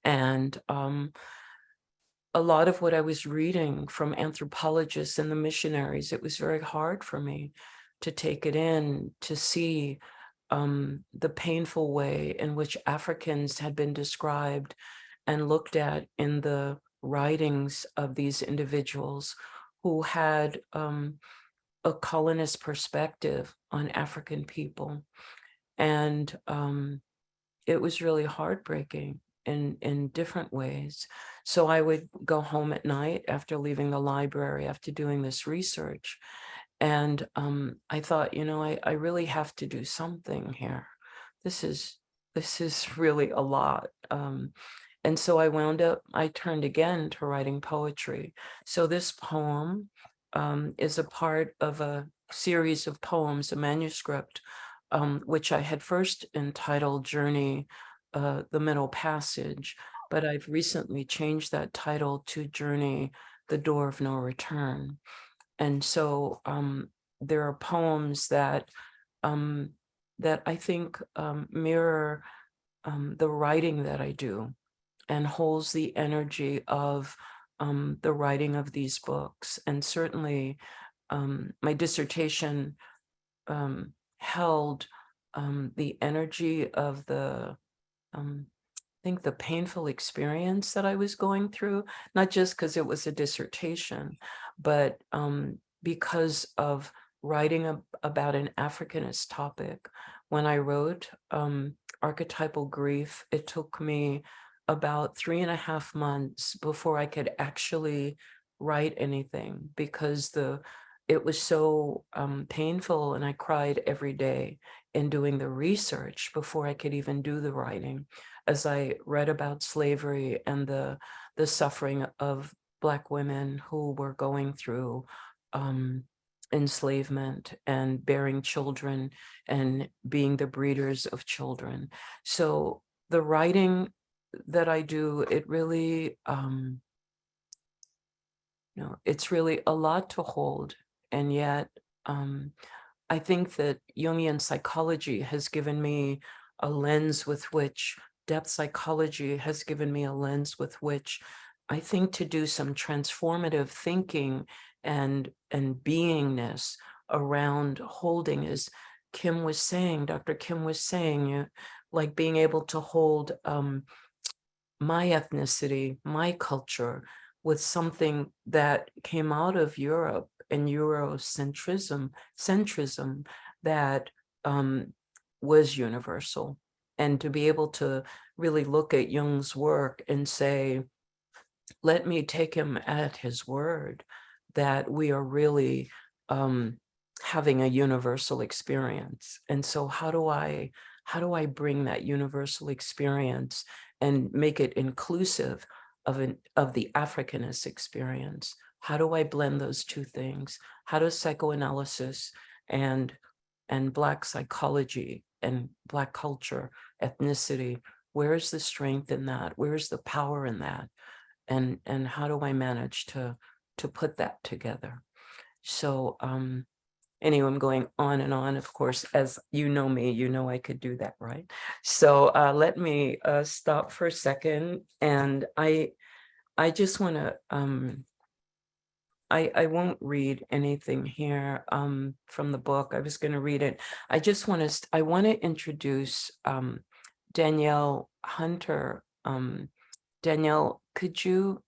And a lot of what I was reading from anthropologists and the missionaries, it was very hard for me to take it in, to see the painful way in which Africans had been described and looked at in the writings of these individuals who had a colonist perspective on African people. And it was really heartbreaking. in different ways. So I would go home at night after leaving the library, after doing this research. And I thought, you know, I really have to do something here. This is really a lot. And so I turned again to writing poetry. So this poem is a part of a series of poems, a manuscript, which I had first entitled Journey, the Middle Passage, but I've recently changed that title to Journey, the Door of No Return. And so there are poems that I think mirror the writing that I do, and holds the energy of the writing of these books. And certainly my dissertation held the energy of the, I think, the painful experience that I was going through, not just because it was a dissertation, but because of writing about an Africanist topic. When I wrote Archetypal Grief, it took me about 3.5 months before I could actually write anything, because it was so painful, and I cried every day in doing the research before I could even do the writing, as I read about slavery and the suffering of Black women who were going through enslavement and bearing children and being the breeders of children. So the writing that I do, it really, it's really a lot to hold. And yet, I think that Jungian psychology has given me a lens with which, depth psychology has given me a lens with which I think to do some transformative thinking and beingness around holding, as Kim was saying, Dr. Kim was saying, like being able to hold my ethnicity, my culture, with something that came out of Europe and Eurocentrism that was universal. And to be able to really look at Jung's work and say, let me take him at his word, that we are really having a universal experience. And so how do I bring that universal experience and make it inclusive of the Africanist experience? How do I blend those two things? How does psychoanalysis and Black psychology and Black culture, ethnicity, where is the strength in that? Where is the power in that? And how do I manage to put that together? So anyway, I'm going on and on. Of course, as you know me, you know I could do that, right? So let me stop for a second. And I just want to, I won't read anything here from the book. I was going to read it. I want to introduce Danielle Hunter. Danielle, could you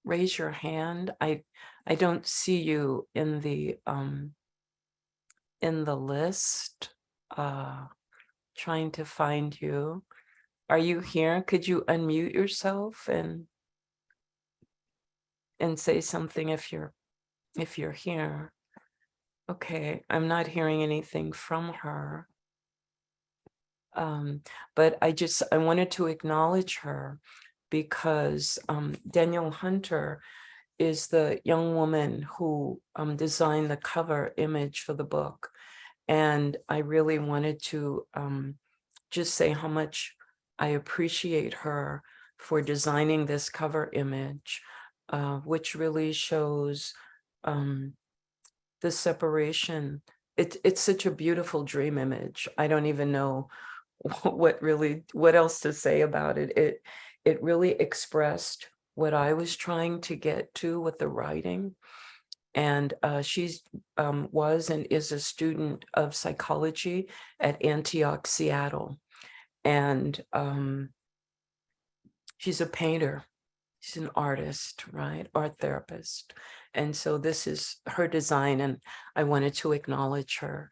raise your hand? I don't see you in the list. Trying to find you. Are you here? Could you unmute yourself and say something if you're here? Okay, I'm not hearing anything from her. But I wanted to acknowledge her, because Danielle Hunter is the young woman who designed the cover image for the book. And I really wanted to just say how much I appreciate her for designing this cover image, which really shows the separation. It's such a beautiful dream image. I don't even know what else to say about it. It really expressed what I was trying to get to with the writing. And she's was and is a student of psychology at Antioch, Seattle. And she's a painter. She's an artist, right? Art therapist. And so this is her design, and I wanted to acknowledge her.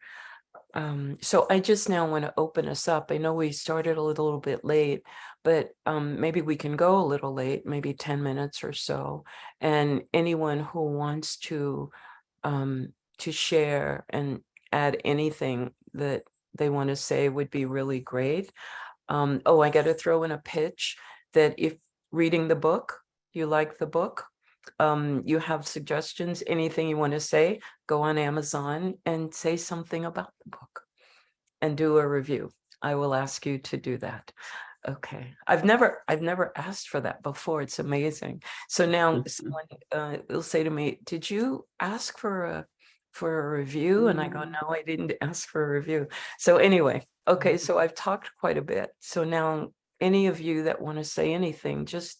So I just now want to open us up. I know we started a little bit late, but maybe we can go a little late, maybe 10 minutes or so. And anyone who wants to share and add anything that they want to say would be really great. Oh, I got to throw in a pitch that if reading the book, you like the book, you have suggestions, anything you want to say, go on Amazon and say something about the book and do a review. I will ask you to do that. Okay. I've never asked for that before. It's amazing. So now someone will say to me, did you ask for a review? And I go, no, I didn't ask for a review. So anyway, okay. So I've talked quite a bit. So now any of you that want to say anything, just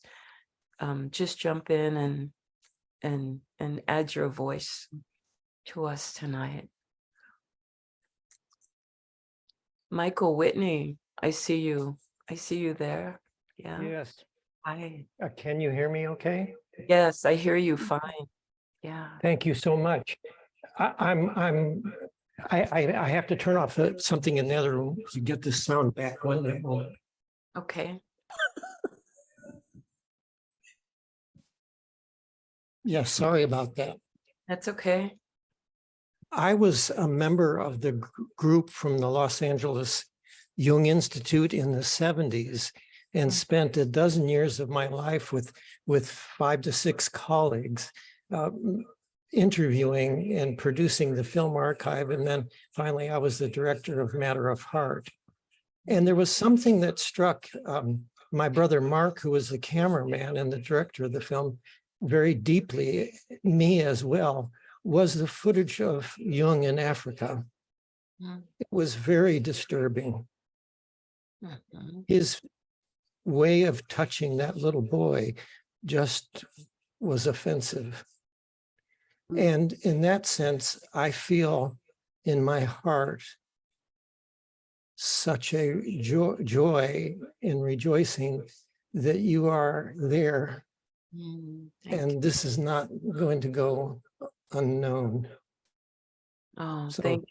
jump in and add your voice to us tonight. Michael Whitney, I see you. I see you there. Yeah. Yes. Hi. Can you hear me okay? Yes, I hear you fine. Yeah. Thank you so much. I have to turn off something in the other room to get the sound back. One moment. Okay. Yeah, sorry about that. That's okay. I was a member of the group from the Los Angeles Jung Institute in the 70s and spent a dozen years of my life with 5 to 6 colleagues interviewing and producing the film archive. And then finally, I was the director of Matter of Heart. And there was something that struck my brother Mark, who was the cameraman and the director of the film, very deeply, me as well, was the footage of Jung in Africa. It was very disturbing. His way of touching that little boy just was offensive. And in that sense, I feel in my heart such a joy and rejoicing that you are there. And this is not going to go unknown. Oh, So,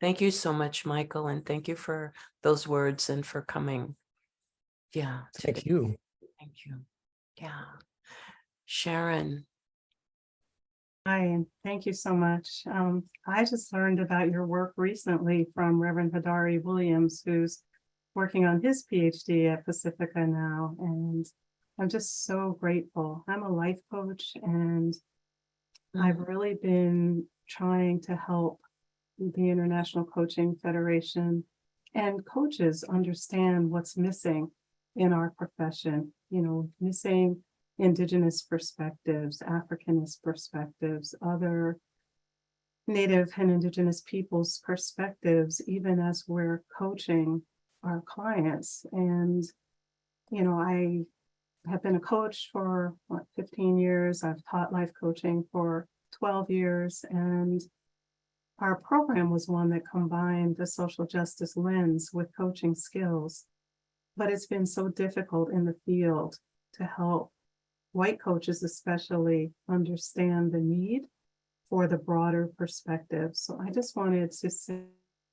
thank you so much, Michael, and thank you for those words and for coming. Yeah. thank you. Thank you. Yeah. Sharon. Hi, and thank you so much. I just learned about your work recently from Reverend Hadari Williams, who's working on his PhD at Pacifica now, and I'm just so grateful. I'm a life coach, and I've really been trying to help the International Coaching Federation and coaches understand what's missing in our profession, missing Indigenous perspectives, Africanist perspectives, other Native and Indigenous peoples' perspectives, even as we're coaching our clients. And, I have been a coach for 15 years. I've taught life coaching for 12 years. And our program was one that combined the social justice lens with coaching skills. But it's been so difficult in the field to help white coaches especially understand the need for the broader perspective. So I just wanted to say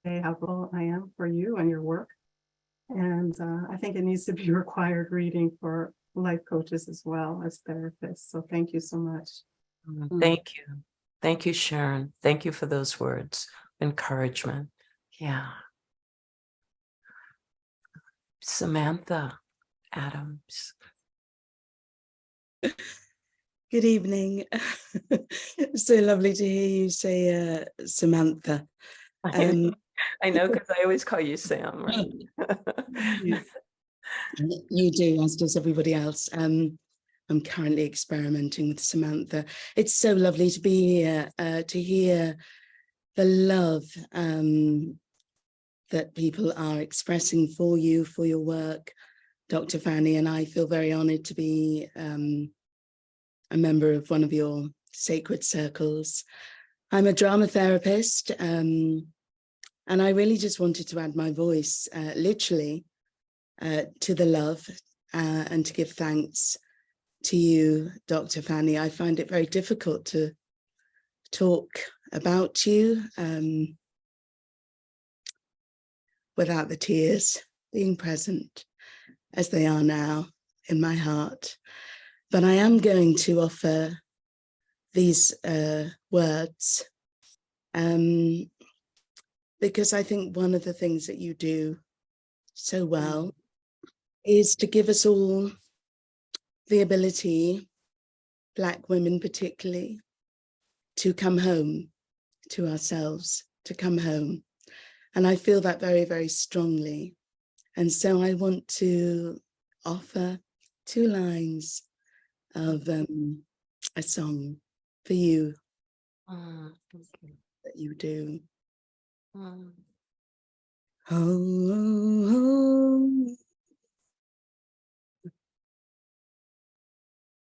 how grateful I am for you and your work. And I think it needs to be required reading for life coaches as well as therapists. So thank you so much. Thank you. Thank you, Sharon. Thank you for those words. Encouragement. Yeah. Samantha Adams. Good evening. So lovely to hear you say Samantha. I know, because I always call you Sam, right? You do, as does everybody else. I'm currently experimenting with Samantha. It's so lovely to be here, to hear the love that people are expressing for you, for your work, Dr. Fanny, and I feel very honored to be a member of one of your sacred circles. I'm a drama therapist, and I really just wanted to add my voice, literally, to the love and to give thanks to you, Dr. Fanny. I find it very difficult to talk about you without the tears being present as they are now in my heart. But I am going to offer these words because I think one of the things that you do so well is to give us all the ability, Black women particularly, to come home to ourselves, to come home. And I feel that very, very strongly. And so I want to offer 2 lines of a song for you that you do. Home,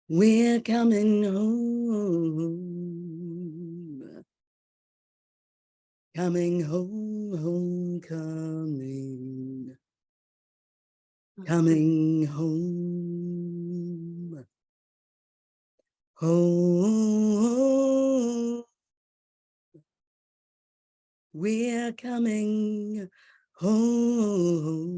we're coming home, coming home, home, coming home, home, we're coming home,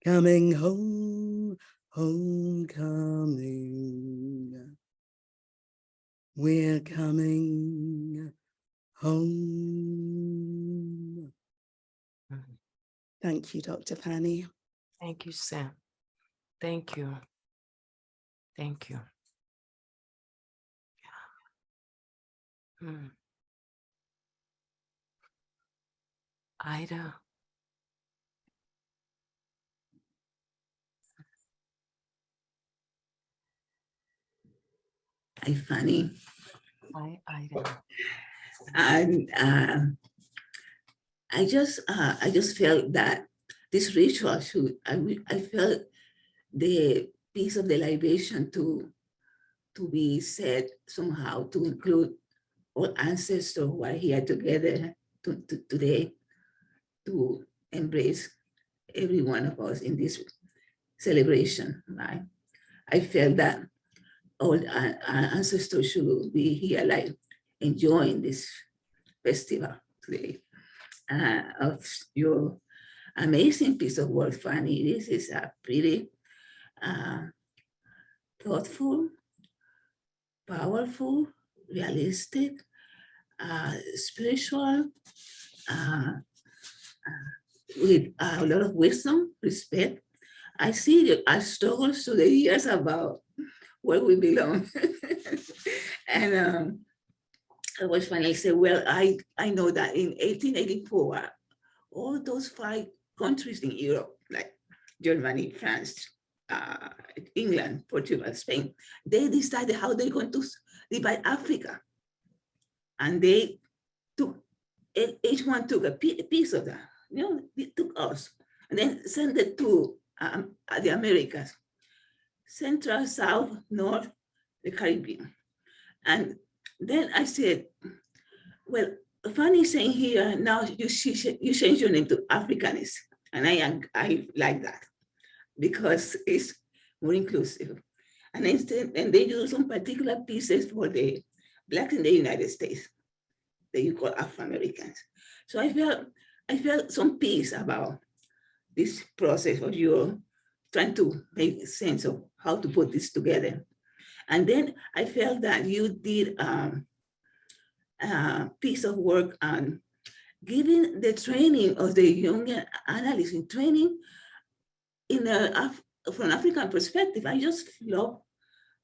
coming home, homecoming. We're coming home. Thank you, Dr. Fanny. Thank you, Sam. Thank you. Thank you. Ida. Hi, Fanny. Hi, Ida. And I just felt that this ritual I felt the piece of the libation to be said somehow, to include all ancestors who are here together today to embrace every one of us in this celebration, right? I felt that all our ancestors should be here, like enjoying this festival today of your amazing piece of work, Fanny. This is a pretty thoughtful, powerful, realistic, spiritual, with a lot of wisdom, respect. I see our struggles through the years about where we belong. And I was finally say, well, I know that in 1884, all those 5 countries in Europe, like Germany, France, England, Portugal, Spain, they decided how they're going to divide Africa. And they took, each one took a piece of that, they took us, and then sent it to the Americas, Central, South, North, the Caribbean. And then I said, well, Fanny saying here, now you change your name to Africanist. And I like that because it's more inclusive. And instead, and they do some particular pieces for the Blacks in the United States that you call Afro-Americans. So I felt some peace about this process of you trying to make sense of how to put this together. And then I felt that you did a piece of work on giving the training of the young analysts in training in from an African perspective. I just love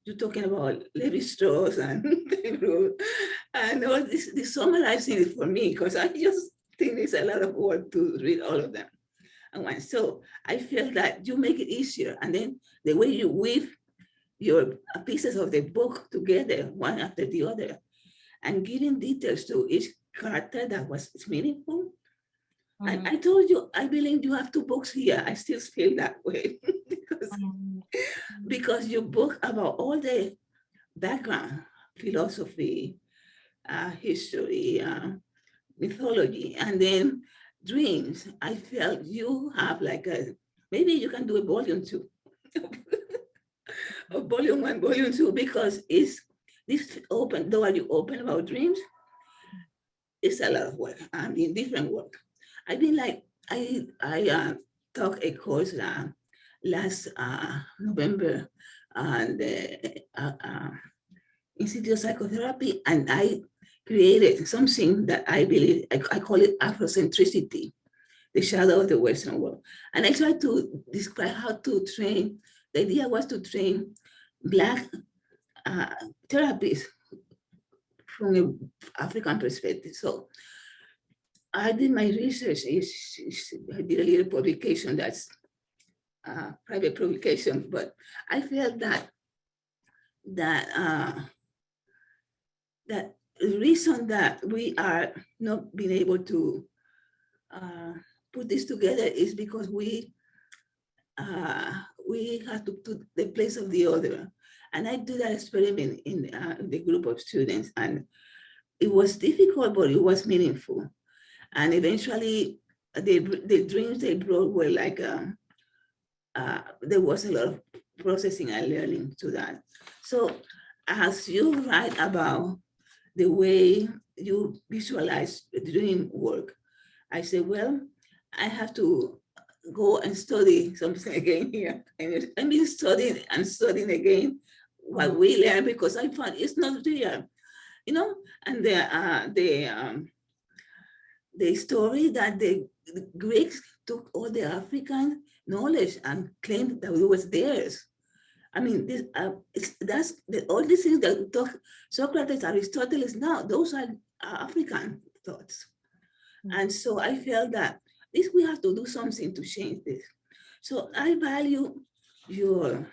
you talking about Levi-Strauss and all this summarizing it for me, because I just think it's a lot of work to read all of them. And so I feel that you make it easier. And then the way you weave your pieces of the book together, one after the other, and giving details to each character that was meaningful. And I told you, I believe you have 2 books here. I still feel that way because you book about all the background, philosophy, history, mythology, and then dreams. I felt you have like maybe you can do a volume 2, or volume 1, volume 2, because it's this open door you open about dreams. it's a lot of work. I mean, different work. I've been like, I taught a course last November on the Institute of Psychotherapy, and I created something that I believe, I call it Afrocentricity, the shadow of the Western world. And I try to describe how to train. The idea was to train Black therapists from an African perspective. So I did my research. I did a little publication that's private publication, but I felt that the reason that we are not being able to put this together is because we have to put the place of the other. And I do that experiment in the group of students, and it was difficult, but it was meaningful. And eventually, the dreams they brought were like, there was a lot of processing and learning to that. So as you write about the way you visualize the dream work, I said, well, I have to go and study something again here. And I've been studying and studying again what we learn, because I found it's not real, you know. And the story that the Greeks took all the African knowledge and claimed that it was theirs. I mean, this, all these things that talk Socrates, Aristotle now, those are African thoughts. And so I felt that we have to do something to change this. So I value your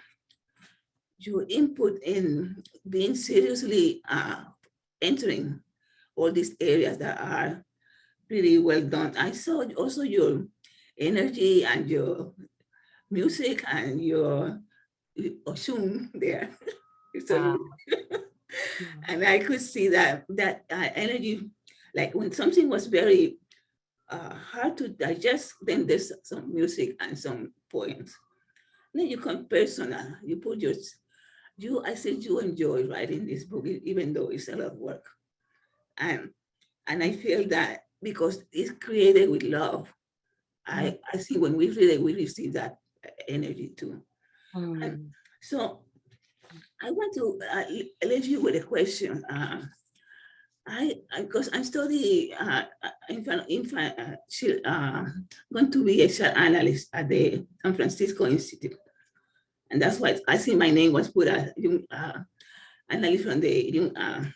input in being seriously entering all these areas that are really well done. I saw also your energy and your music and your Oshun there. So and I could see that energy, like when something was very hard to digest, then there's some music and some poems. Then you come personal, you put I said you enjoy writing this book, even though it's a lot of work. And I feel that because it's created with love, I think when we read it, we receive that energy too. So I want to leave you with a question. Because I'm studying, going to be a child analyst at the San Francisco Institute. And that's why I see my name was put as analyst from the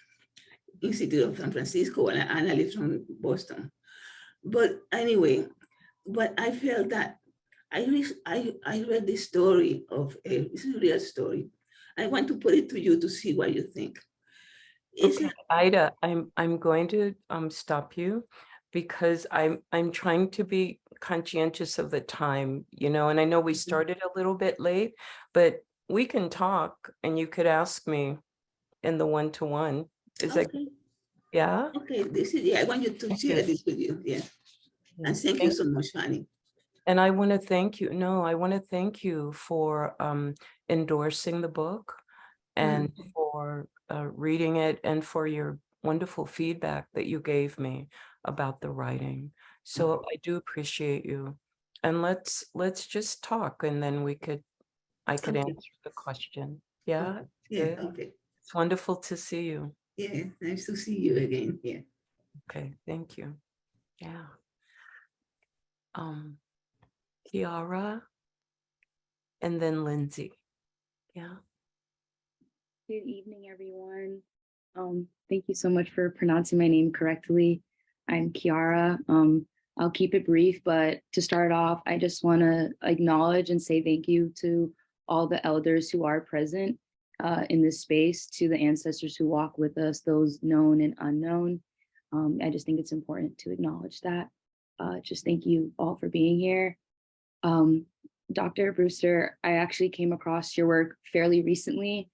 Institute of San Francisco and an analyst from Boston. But anyway, but I felt that I read this story it's a real story. I want to put it to you to see what you think. Okay, Ida, I'm going to stop you because I'm trying to be conscientious of the time, you know, and I know we started a little bit late, but we can talk and you could ask me in the one-to-one. Is that, yeah? Okay, I want you to share this with you, yeah. And thank you so much, Fanny. And I want to thank you. No, I want to thank you for endorsing the book and for reading it and for your wonderful feedback that you gave me about the writing. So I do appreciate you. And let's just talk and then I could answer the question. Yeah? Yeah, okay. It's wonderful to see you. Yeah, nice to see you again. Yeah. Okay, thank you. Yeah. Kiara and then Lindsay. Yeah. Good evening, everyone. Thank you so much for pronouncing my name correctly. I'm Kiara. I'll keep it brief, but to start off, I just want to acknowledge and say thank you to all the elders who are present in this space, to the ancestors who walk with us, those known and unknown. I just think it's important to acknowledge that. Just thank you all for being here. Dr. Brewster, I actually came across your work fairly recently.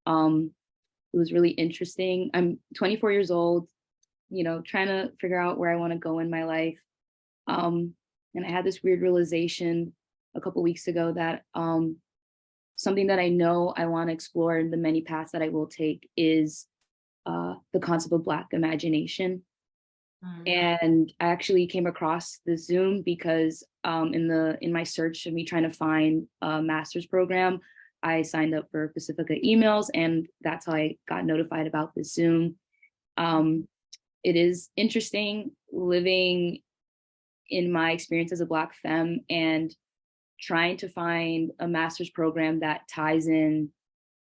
It was really interesting. I'm 24 years old, you know, trying to figure out where I want to go in my life. And I had this weird realization a couple weeks ago that something that I know I want to explore in the many paths that I will take is the concept of Black imagination. And I actually came across the Zoom because in my search of me trying to find a master's program, I signed up for Pacifica emails, and that's how I got notified about the Zoom. It is interesting living in my experience as a Black femme and trying to find a master's program that ties in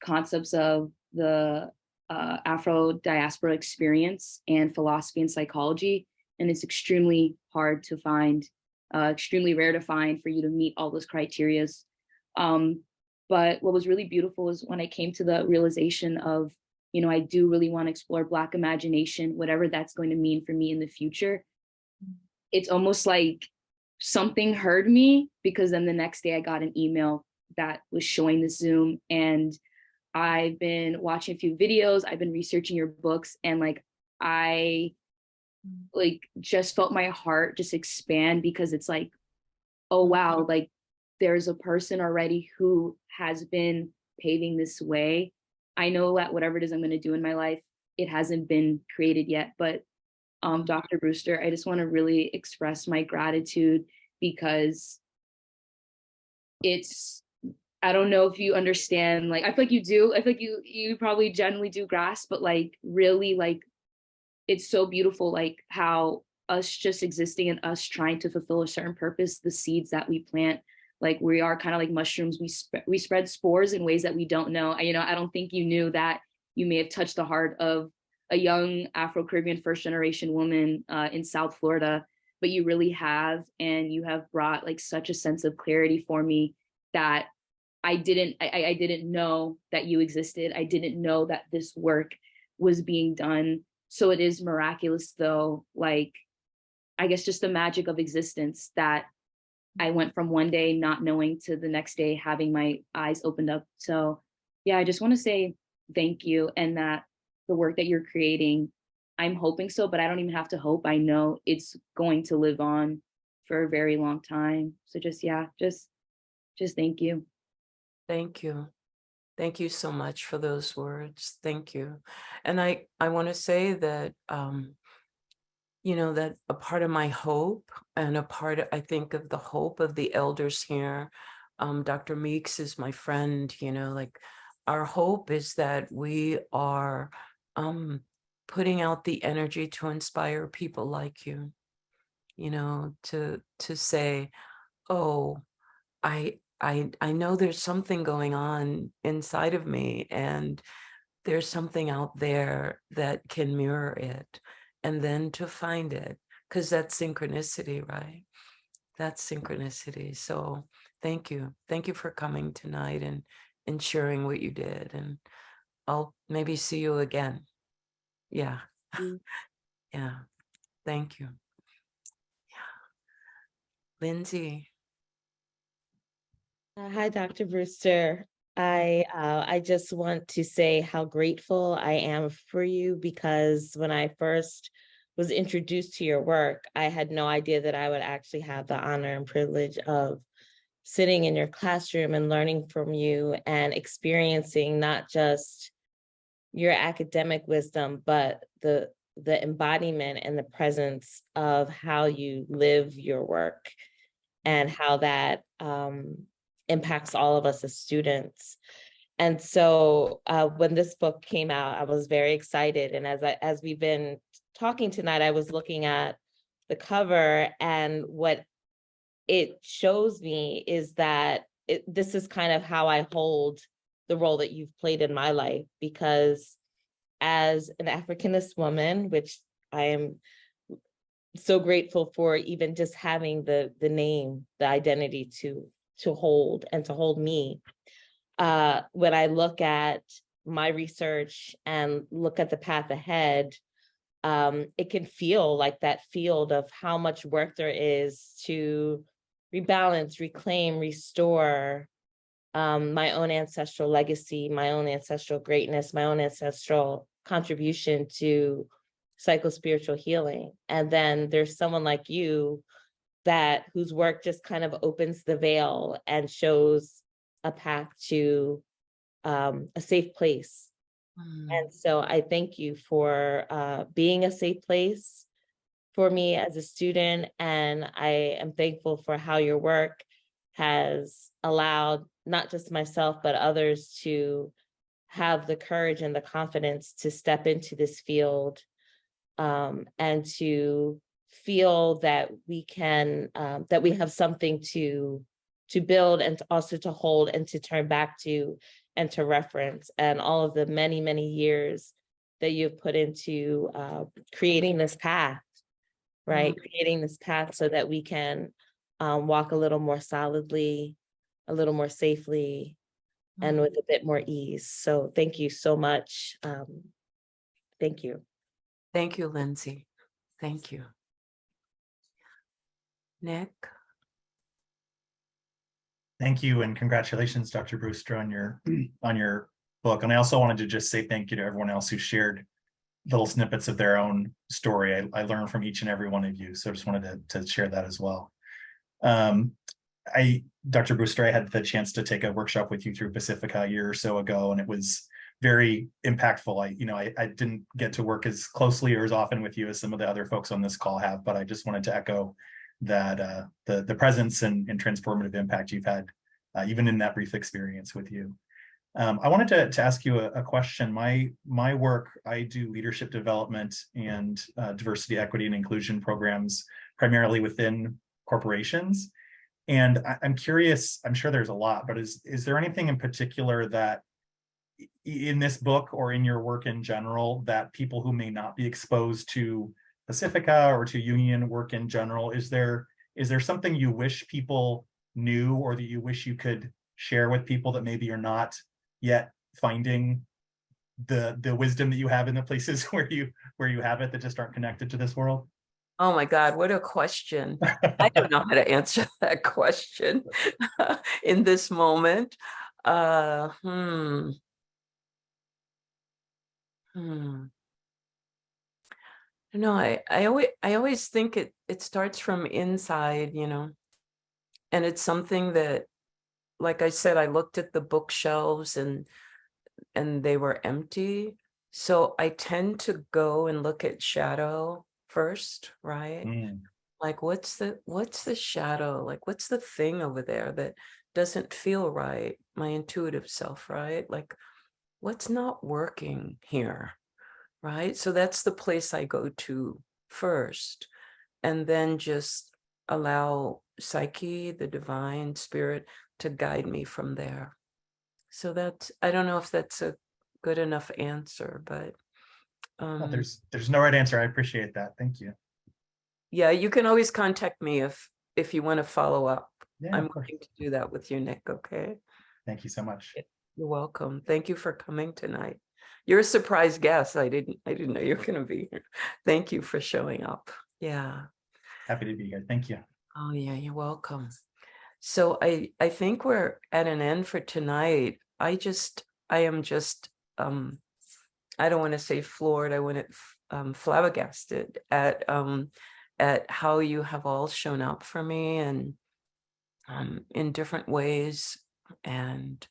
concepts of the Afro diaspora experience and philosophy and psychology. And it's extremely hard to find, extremely rare to find for you to meet all those criterias. But what was really beautiful was when I came to the realization of, you know, I do really want to explore Black imagination, whatever that's going to mean for me in the future. It's almost like something heard me, because then the next day I got an email that was showing the Zoom, and I've been watching a few videos, I've been researching your books, and like I just felt my heart just expand, because it's like, oh wow, like there's a person already who has been paving this way. I know that whatever it is I'm going to do in my life, it hasn't been created yet, but Dr. Brewster, I just want to really express my gratitude, because it's, I don't know if you understand, like I feel like you do, I feel like you probably generally do grasp, but like really, like it's so beautiful, like how us just existing and us trying to fulfill a certain purpose, the seeds that we plant, like we are kind of like mushrooms, we spread spores in ways that we don't know. I don't think you knew that you may have touched the heart of a young Afro-Caribbean first-generation woman in South Florida, but you really have, and you have brought like such a sense of clarity for me that I didn't know that you existed. I didn't know that this work was being done. So it is miraculous though, like, I guess just the magic of existence, that I went from one day not knowing to the next day having my eyes opened up. So yeah, I just want to say thank you, and that the work that you're creating, I'm hoping so, but I don't even have to hope. I know it's going to live on for a very long time. So just, yeah, just thank you. Thank you. Thank you so much for those words. Thank you. And I want to say that, you know, that a part of my hope, and a part of, I think, of the hope of the elders here, Dr. Meeks is my friend, you know, like our hope is that we are putting out the energy to inspire people like you, you know, to say, oh, I know there's something going on inside of me, and there's something out there that can mirror it, and then to find it, because that's synchronicity, right? That's synchronicity. So thank you. Thank you for coming tonight and sharing what you did. And I'll maybe see you again. Yeah. Yeah. Thank you. Yeah. Lindsay. Hi, Dr. Brewster. I just want to say how grateful I am for you, because when I first was introduced to your work, I had no idea that I would actually have the honor and privilege of sitting in your classroom and learning from you and experiencing not just your academic wisdom, but the embodiment and the presence of how you live your work, and how that impacts all of us as students. And so when this book came out, I was very excited. And as we've been talking tonight, I was looking at the cover, and what it shows me is that this is kind of how I hold the role that you've played in my life, because as an Africanist woman, which I am so grateful for, even just having the name, the identity to hold and to hold me. When I look at my research and look at the path ahead, it can feel like that field of how much work there is to rebalance, reclaim, restore my own ancestral legacy, my own ancestral greatness, my own ancestral contribution to psychospiritual healing. And then there's someone like you whose work just kind of opens the veil and shows a path to a safe place. And so I thank you for being a safe place, for me as a student, and I am thankful for how your work has allowed not just myself, but others to have the courage and the confidence to step into this field, and to feel that we can, that we have something to build, and also to hold and to turn back to and to reference, and all of the many, many years that you've put into creating this path, right? Creating this path so that we can walk a little more solidly, a little more safely, and with a bit more ease. So thank you so much. Thank you. Thank you, Lindsay. Thank you. Nick? Thank you and congratulations, Dr. Brewster, on your book. And I also wanted to just say thank you to everyone else who shared little snippets of their own story. I learned from each and every one of you, so I just wanted to share that as well. Dr. Brewster, I had the chance to take a workshop with you through Pacifica a year or so ago, and it was very impactful. I didn't get to work as closely or as often with you as some of the other folks on this call have, but I just wanted to echo that the presence and transformative impact you've had, even in that brief experience with you. I wanted to ask you a question. My work, I do leadership development and diversity, equity, and inclusion programs primarily within corporations. And I'm curious, I'm sure there's a lot, but is there anything in particular that in this book or in your work in general that people who may not be exposed to Pacifica or to union work in general, is there something you wish people knew or that you wish you could share with people that maybe you're not yet finding the wisdom that you have in the places where you have it that just aren't connected to this world? Oh my God, what a question. I don't know how to answer that question in this moment. No, I always think it starts from inside, and it's something that, like I said, I looked at the bookshelves and they were empty. So I tend to go and look at shadow first, right? Like what's the shadow? Like what's the thing over there that doesn't feel right? My intuitive self, right? Like what's not working here, right? So that's the place I go to first, and then just allow Psyche, the divine spirit, to guide me from there. So that's, I don't know if that's a good enough answer, but Well, there's no right answer. I appreciate that. Thank you. yeah, you can always contact me if you want to follow up. Yeah, I'm willing to do that with you, Nick. Okay. Thank you so much. You're welcome. Thank you for coming tonight. You're a surprise guest. I didn't know you were going to be here. Thank you for showing up. Yeah. Happy to be here. Thank you. Oh yeah, you're welcome. So I think we're at an end for tonight. I am just I don't want to say floored. I want to flabbergasted at how you have all shown up for me, and in different ways. And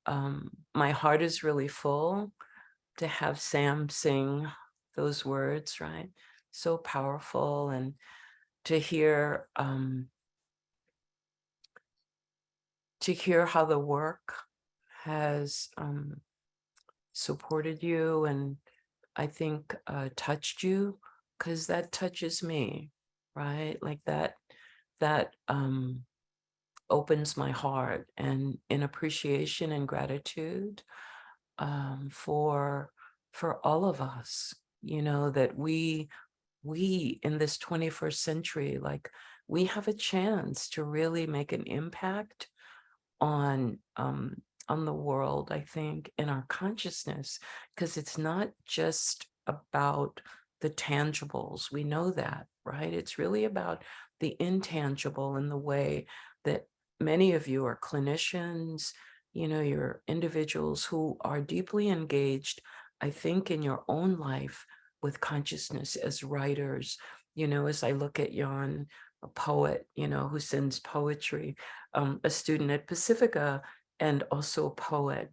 my heart is really full to have Sam sing those words, right? So powerful, and to hear how the work has supported you, and I think touched you, because that touches me, right? Like that opens my heart, and in appreciation and gratitude for all of us, that we in this 21st century, like we have a chance to really make an impact on the world, I think, in our consciousness, because it's not just about the tangibles. We know that, right? It's really about the intangible, in the way that many of you are clinicians, you're individuals who are deeply engaged, I think, in your own life with consciousness, as writers, as I look at Jan, a poet, who sends poetry, a student at Pacifica, and also a poet,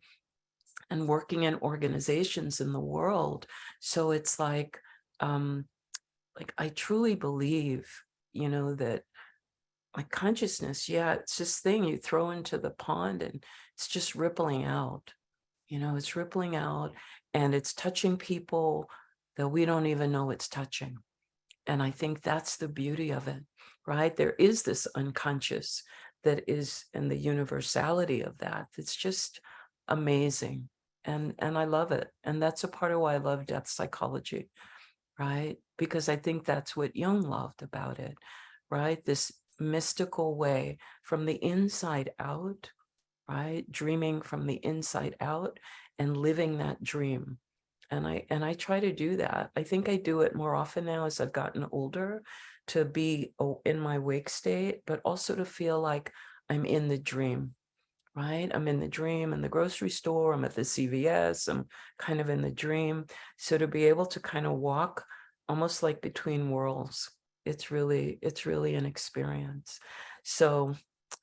and working in organizations in the world. So it's like like, I truly believe, you know, that like consciousness, yeah, it's this thing you throw into the pond and it's just rippling out, you know, it's rippling out and it's touching people that we don't even know it's touching. And I think that's the beauty of it, right? There is this unconscious that is in the universality of that. It's just amazing. And I love it. And that's a part of why I love death psychology, right? Because I think that's what Jung loved about it, right? This mystical way from the inside out, right? Dreaming from the inside out and living that dream. And I try to do that. I think I do it more often now as I've gotten older, to be in my wake state, but also to feel like I'm in the dream, right? I'm in the dream in the grocery store, I'm at the CVS, I'm kind of in the dream. So to be able to kind of walk almost like between worlds, it's really an experience. So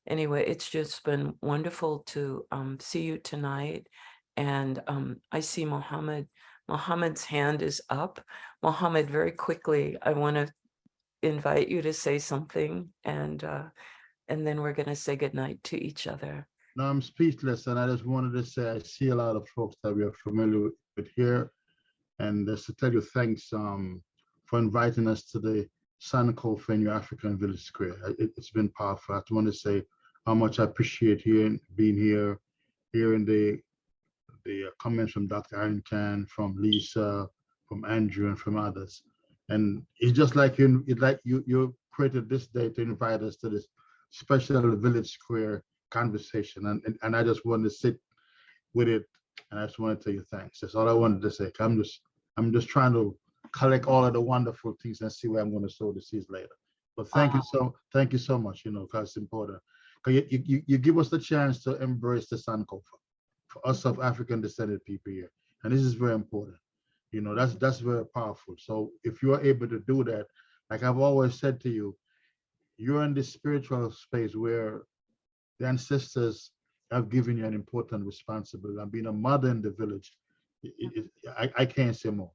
anyway, it's just been wonderful to see you tonight. And I see Mohammed's hand is up. Mohammed, very quickly, I want to invite you to say something, and then we're going to say goodnight to each other. No, I'm speechless, and I just wanted to say I see a lot of folks that we are familiar with here, and just to tell you thanks for inviting us to the Sankofa African Village Square. It's been powerful. I just want to say how much I appreciate being here, hearing the comments from Dr. Arrington, from Lisa, from Andrew, and from others. And it's just like you created this day to invite us to this special Village Square conversation, and I just wanted to sit with it, and I just want to tell you thanks. That's all I wanted to say. I'm just trying to collect all of the wonderful things and see where I'm going to sow the seeds later. But thank you so much, because it's important. Because you give us the chance to embrace the Sankofa for us of African descended people here, and this is very important. That's very powerful. So if you are able to do that, like I've always said to you, you're in this spiritual space where the ancestors have given you an important responsibility. And being a mother in the village, I can't say more.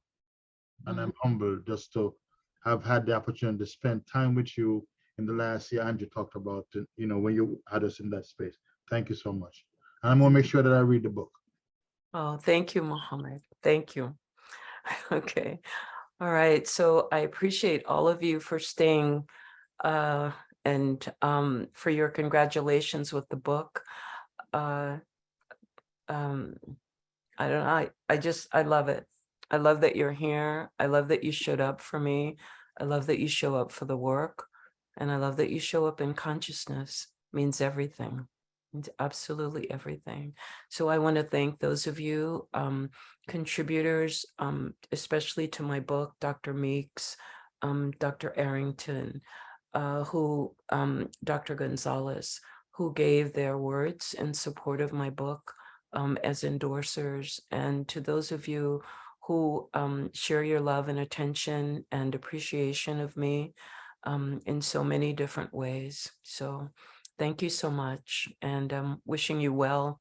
And I'm humbled just to have had the opportunity to spend time with you in the last year. Andrew talked about, when you had us in that space. Thank you so much. And I'm going to make sure that I read the book. Oh, thank you, Mohammed. Thank you. Okay. All right. So I appreciate all of you for staying and for your congratulations with the book. I don't know. I love it. I love that you're here. I love that you showed up for me. I love that you show up for the work. And I love that you show up in consciousness. It means everything. It means absolutely everything. So I want to thank those of you contributors, especially to my book, Dr. Meeks, Dr. Arrington, Dr. Gonzalez, who gave their words in support of my book as endorsers, and to those of you who share your love and attention and appreciation of me in so many different ways. So thank you so much, and wishing you well,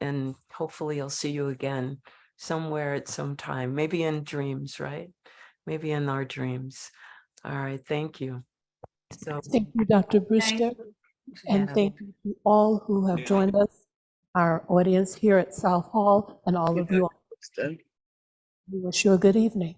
and hopefully I'll see you again somewhere at some time, maybe in dreams, right? Maybe in our dreams. All right, thank you. So Thank you, Dr. Brewster. And thank you to all who have joined us, our audience here at South Hall, and all of you. We wish you a good evening.